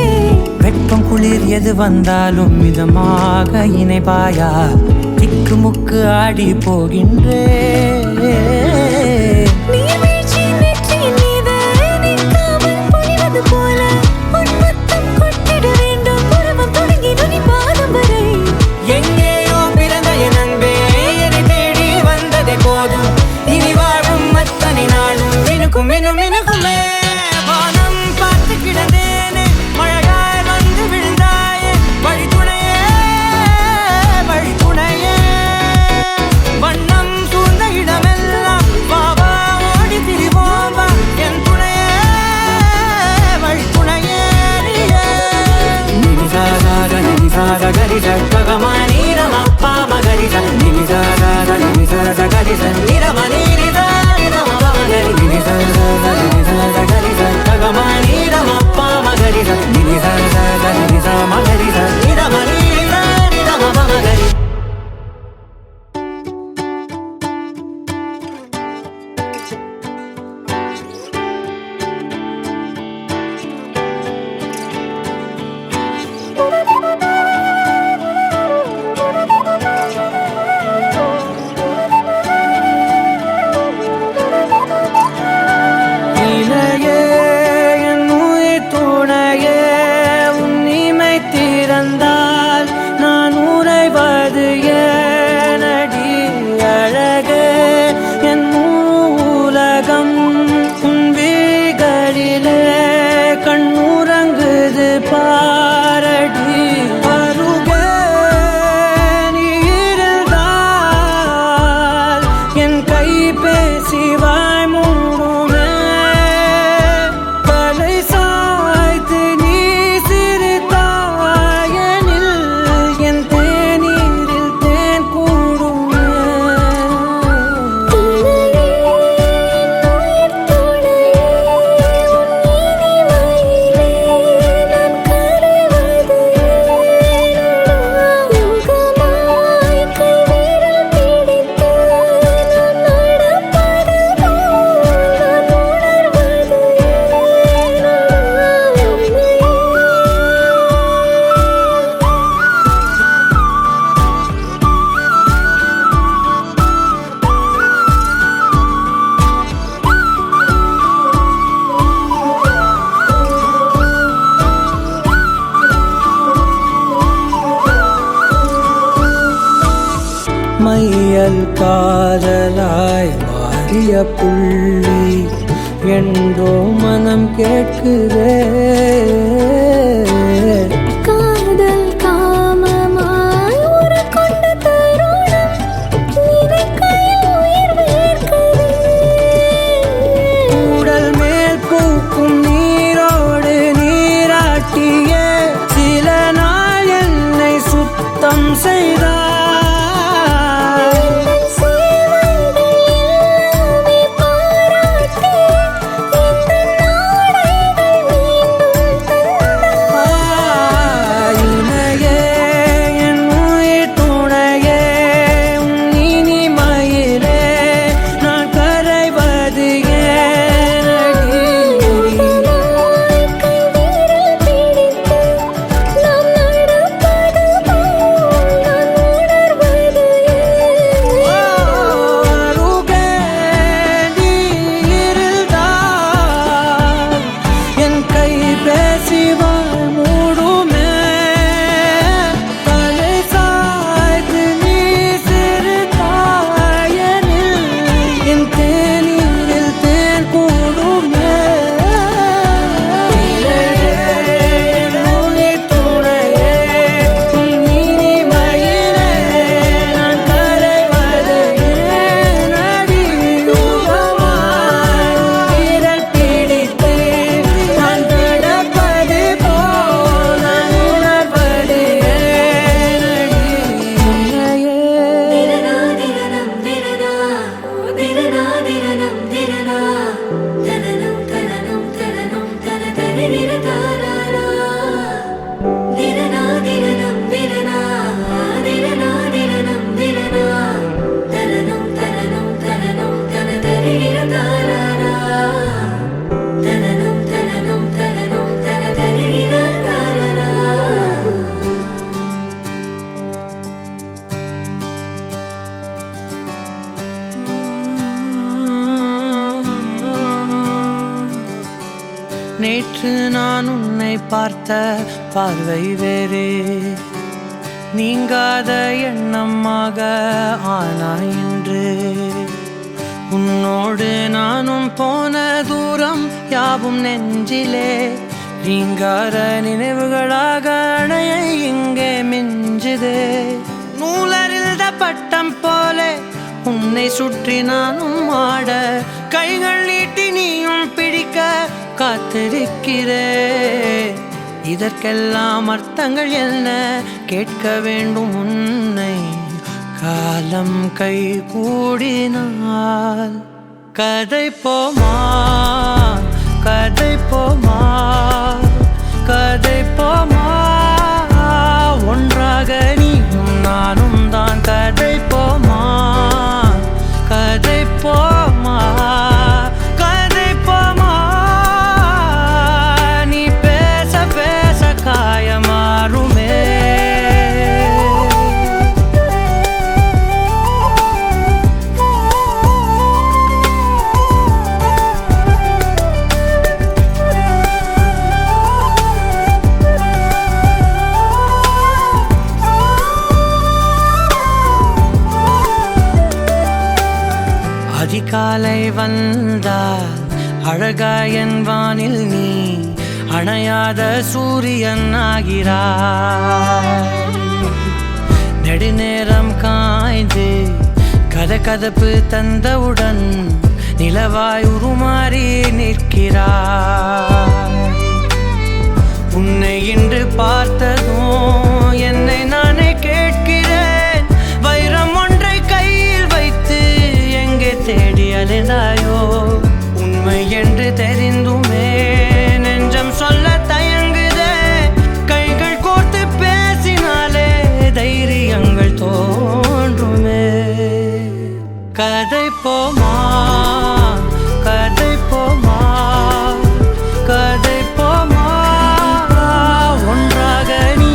வெப்பம் குளிர் எது வந்தாலும் மிதமாக இணைப்பாயா திக்கு முக்கு ஆடி போகின்றே. நீர்வீழ்ச்சி நெற்றியின் மீது நிற்காமல் பொழிவது போல உன் முத்தம் கொட்டிட வேண்டும் உருவம் தொடங்கி நுனி பாதம் வரை. எங்கேயோ பிறந்த என் அன்பே என்னை தேடி வந்ததே போதும் இனி வாழும் அத்தனை நாளும் மினுக்கும் மினும் மினுக்குமே. வானம் பார்த்து கிடந்தேனே மழையாய் வந்து விழுந்தாயே வழி துணையே வழி துணையே. வண்ணம் சூழ்ந்த இடமெல்லாம் பாபா ஓடி திரிவோம் வா என் துணையே வழி துணையே நீயே. நினிசாக நினிசாக கரிச ககமானி ரமப்பா மகரிச நினிசாக நினிசாக கரிச நிரமணி நிதா நிரம மகரி நினிசாக நினிசாக கரிச ககமானி ரமப்பா மகரிச நினிசாக நினிசா மகரிச நிரமணி நிதா நிரம மகரி. இளையே என் உயிர் துணையே உன் இமை திறந்தால் நான் உறைவது ஏனடி அழகே. என் உலகம் உன் விழிகளிலே கண்ணுறங்குது பாரடி. அருகே நீ இருந்தால் என் கை பேசி வாய் மூடுமே. தலை சாய்த்து நீ சிரித்தாயனில் என் தேநீரில் தேன் கூடுமே. துணையே உயிர் துணையே உன் இனிமையிலே நான் கரைவது ஏனோ. யுகமாய் கைவிரல் பிடித்து நான் நடப்பது போல காதல் காதலாய் மாறிய புள்ளி என்றோ மனம் கேட்குதே. காதல் காமமாய் உருக்கொண்ட தருணம் நினைக்கையில் உயிர் வேர்க்குதே. உடல் மேல் பூக்கும் நீரோடு நீராட்டிய சில நாள் என்னை சுத்தம் செய்தார். நேற்று நான் உன்னை பார்த்த பார்வை வேறே, நீங்காத எண்ணமாக ஆனாய் இன்று. உன்னோடு நானும் போன தூரம் யாவும் நெஞ்சிலே நீங்காத நினைவுகளாக அணைய இங்கே மிஞ்சுதே. நூலறிந்த பட்டம் போல உன்னை சுற்றி நானும் ஆட, கைகள் நீட்டி நீயும் பிடிக்க காத்திருக்கிறே. இதற்கெல்லாம் அர்த்தங்கள் என்ன கேட்க வேண்டும் உன்னை. காலம் கை கூடினால் கதை போமா, கதை போமா, கதை போமா. ஒன்றாக நீயும் நானும் தான் கதை போமா, கதை போமா, கதை போமா. நீ பேச பேச காயமாறுமே. அதிகாலை வந்தால் அழகாயன் வானில் நீ அணையாத சூரியன் ஆகிறாய். நெடுநேரம் காய்ந்து கதகதப்பு தந்தவுடன் நிலவாய் உருமாறி நிற்கிறாய். உன்னை இன்று பார்த்ததும் என்னை நானே கேட்கிறேன். வைரம் ஒன்றை கையில் வைத்து எங்கே தேடி அலைந்தாயோ. உண்மை என்று தெரிந்துமே நெஞ்சம் சொல்ல தயங்குதே. கைகள் கோர்த்து பேசினாலே தைரியங்கள் தோன்றுமே. கதை போமா, கதை போமா, கதை போமா. ஒன்றாக நீ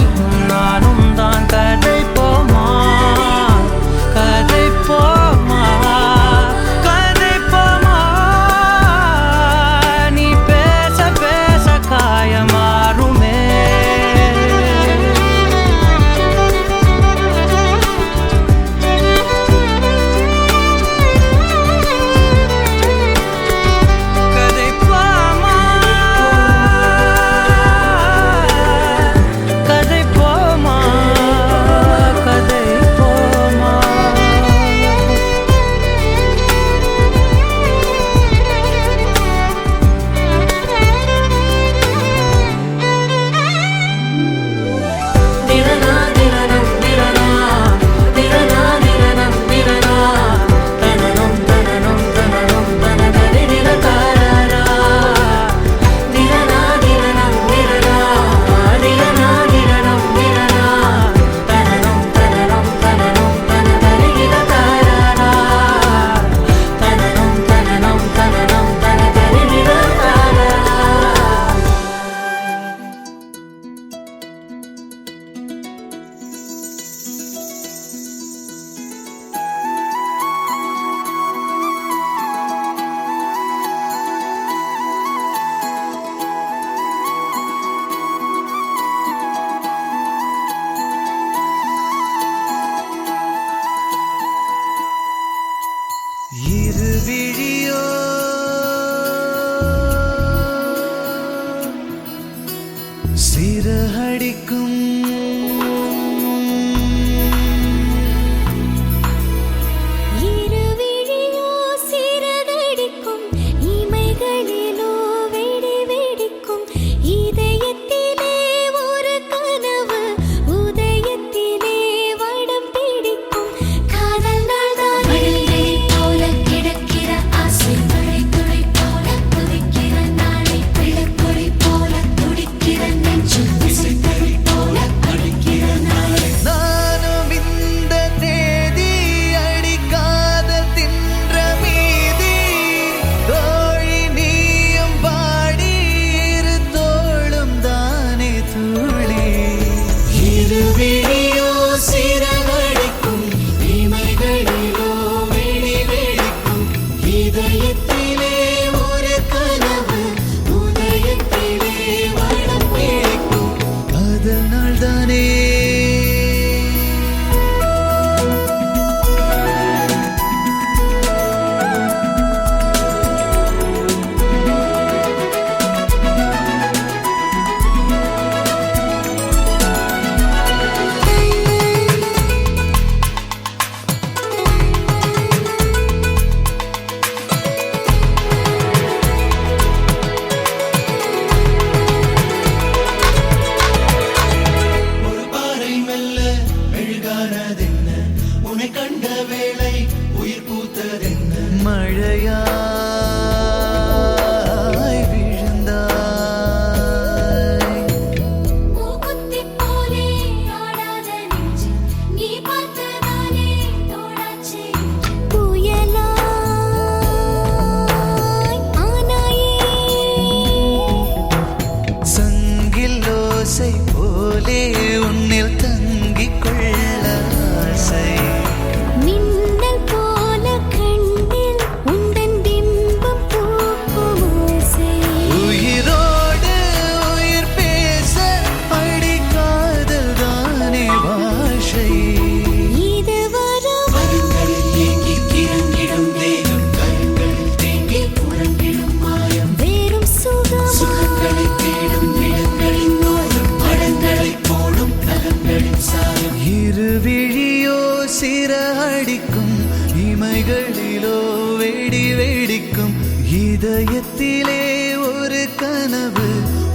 இதயத்திலே ஒரு கனவு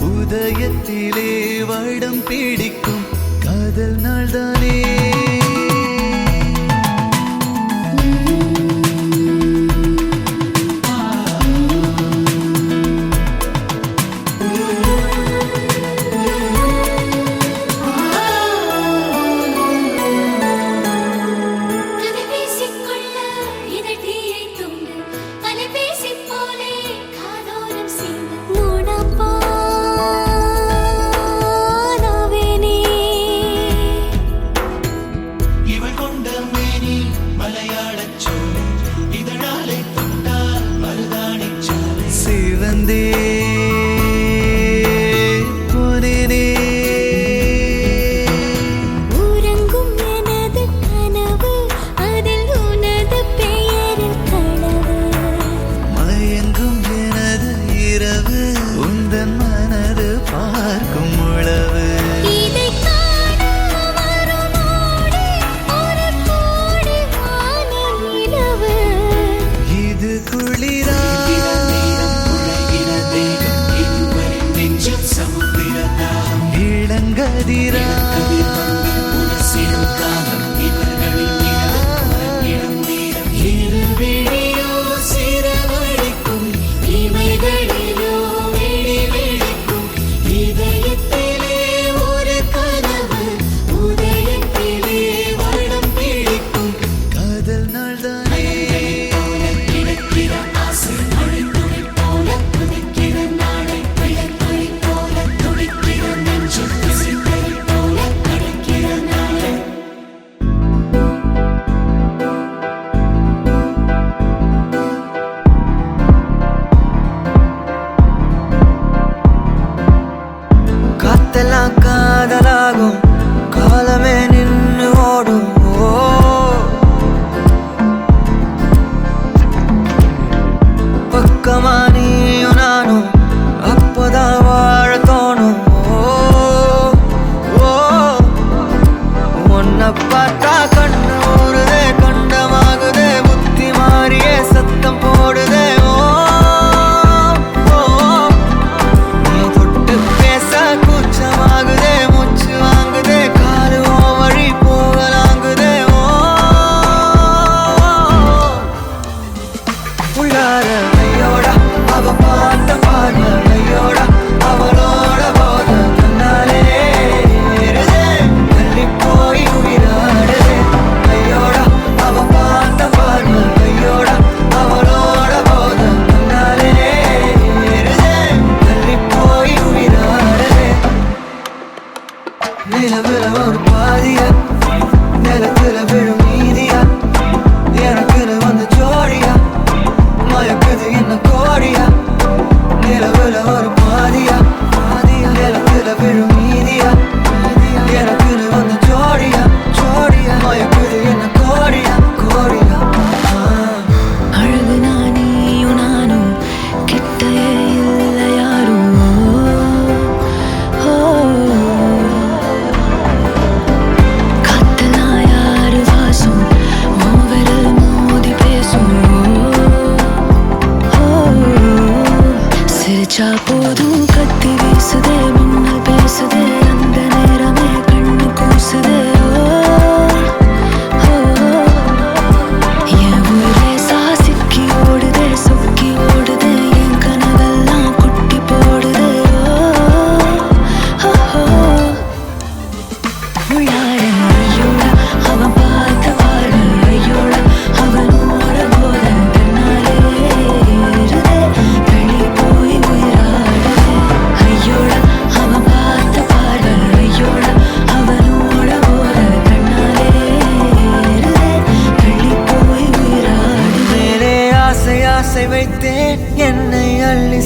உதயத்திலே வடம் பிடிக்கும் காதல் நாள்தானே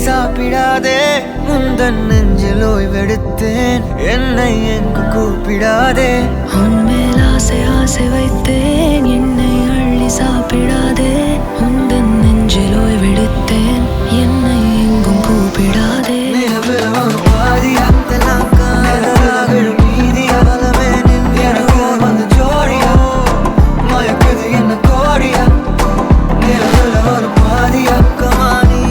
சாப்பிடாதே முந்தன் நெஞ்சில் ஓய்வெடுத்தேன் என்னை எங்கு கூப்பிடாதே உன்மேல் ஆசை ஆசை வைத்தேன் என்னை அள்ளி சாப்பிடாதே உந்தன் நெஞ்சில் ஓய்வெடுத்தேன் என்னை எங்கும் கூப்பிடாதே என்ன கோடியா நிலவுல ஒரு பாதியா கமானி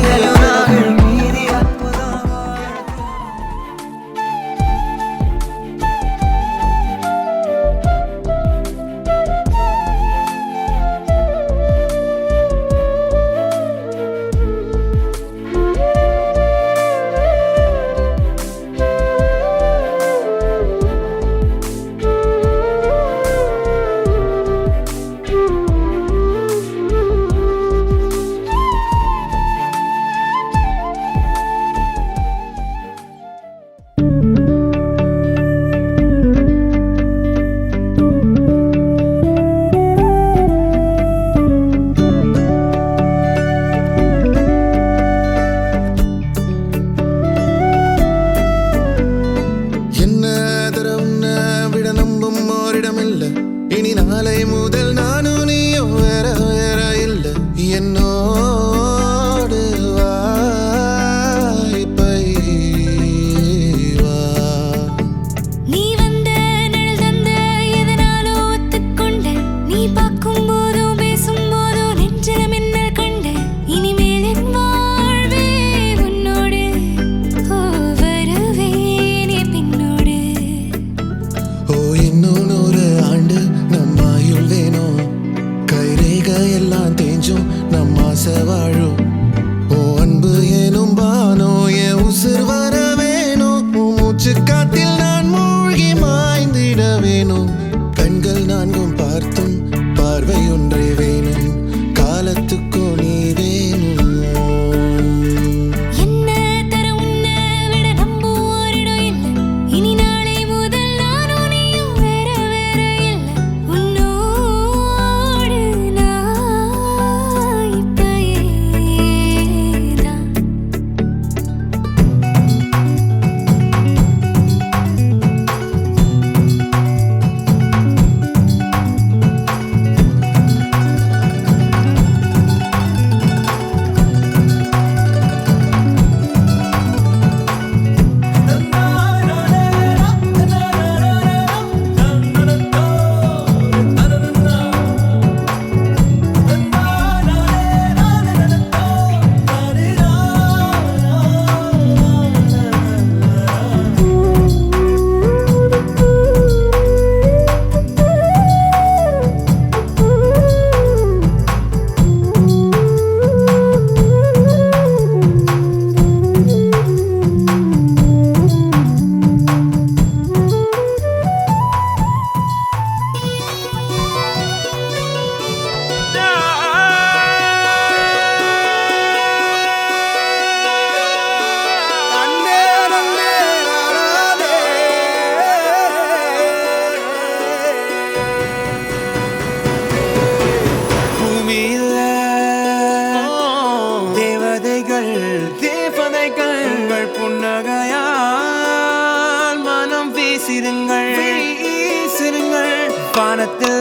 வீசிருங்கள் வீசிருங்கள் வானத்தில்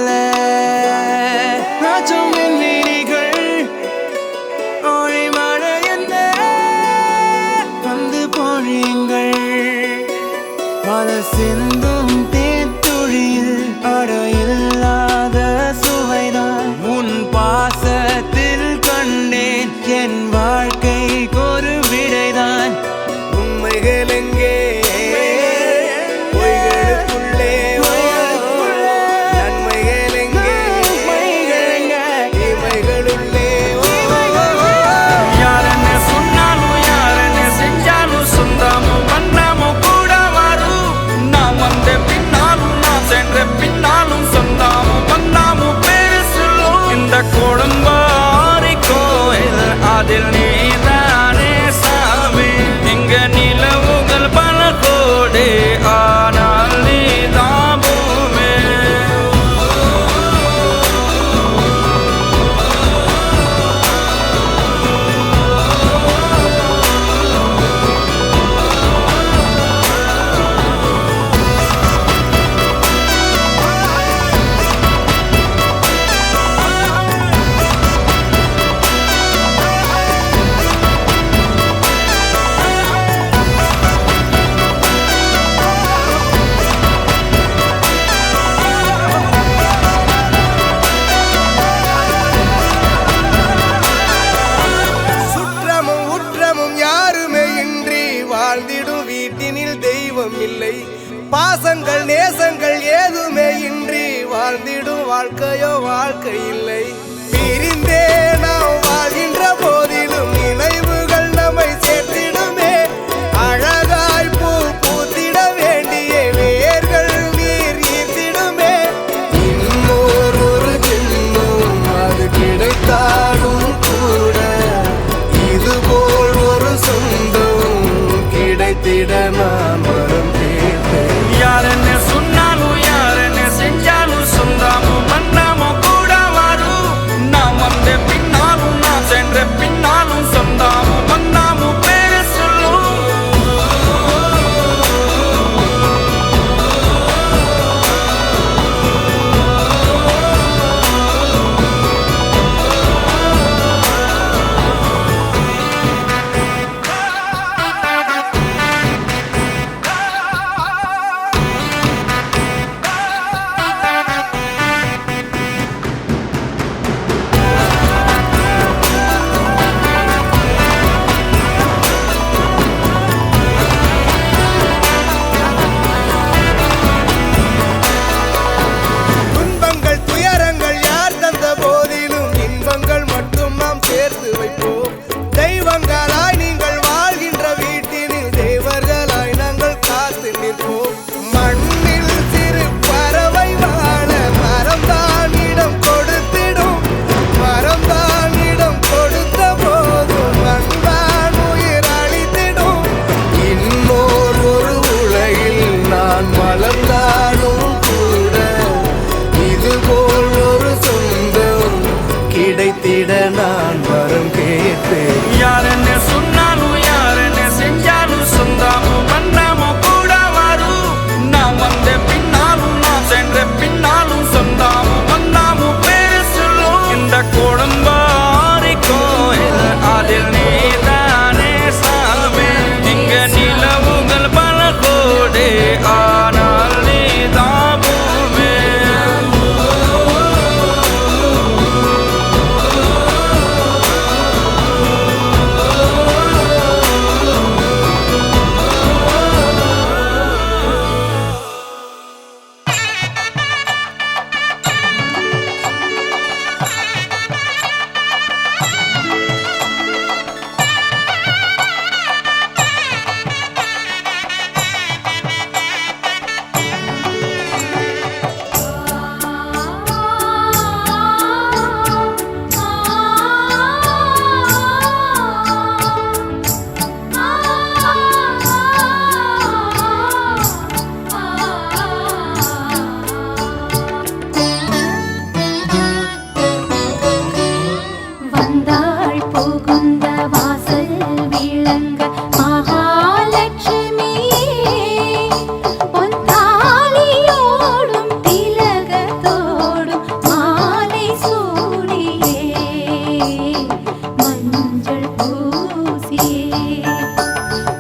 நாச்சும் என் விழிகள் ஒளி மழை என்ன வந்து பொழியுங்கள் பல சிந்தும் தேத்துழியில் அடையில்லாத சுவைதான் உன் பாசத்தில் கண்டேன் என் வாழ்க்கைக்கு ஒரு விடைதான் உண்மைகள் எங்கே பொய்களுக்குள்ளே நன்மைகள் எங்கே இமைகளுள்ளே யாரென்ன சொன்னாலும் யாரென்ன செஞ்சாலும் சொந்தமும் வண்ணமும் கூட வரும் நான் வந்த பின்னாலும் நான் சென்ற பின்னாலும் சொந்தமும் வண்ணமும் பேரு சொல்லும் இந்த குடும்பாரி கோயில் அதில் நீதானே சாமி இங்க நிலவுகள் பல கோடி ஆனால் நீதான் பூமி சுற்றமும் உற்றமும் யாருமே இன்றி வாழ்ந்திடும் வீட்டினில் தெய்வம் இல்லை பாசங்கள் நேசங்கள் ஏதுமே இன்றி வாழ்ந்திடும் வாழ்க்கையோ வாழ்க்கை இல்லை பிரிந்தே நாம் வாழ்கின்ற போதிலும் நினைவுகள் நம்மை சேர்த்திடுமே அழகாய் பூ பூத்திட வேண்டிய வேர்கள் நீர் ஈர்த்திடுமே இன்னொரு ஜென்மம் அது கிடைத்தாலும் கூட இதுபோல் ஒரு சொந்தம் கிடைத்திட நான் வரம் கேட்டேன் யாரென்ன சொன்னாலும் யாரென்ன செஞ்சாலும் சொந்தமும் வண்ணமும் கூட வரும் நான் வந்த பின்னாலும் நான் சென்ற பின்னாலும் சொந்தமும் வண்ணமும் பேரு சொல்லும்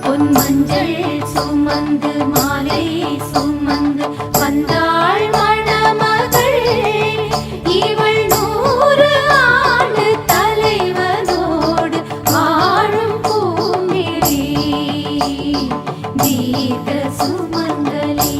பொன் மஞ்சள் சுமந்து மாலை சுமந்து வந்தாள் மணமகள் இவள் 100 ஆண்டு தலைவனோடு வாழும் பூமிழி தீர்க்க சுமங்கலி.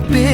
பேச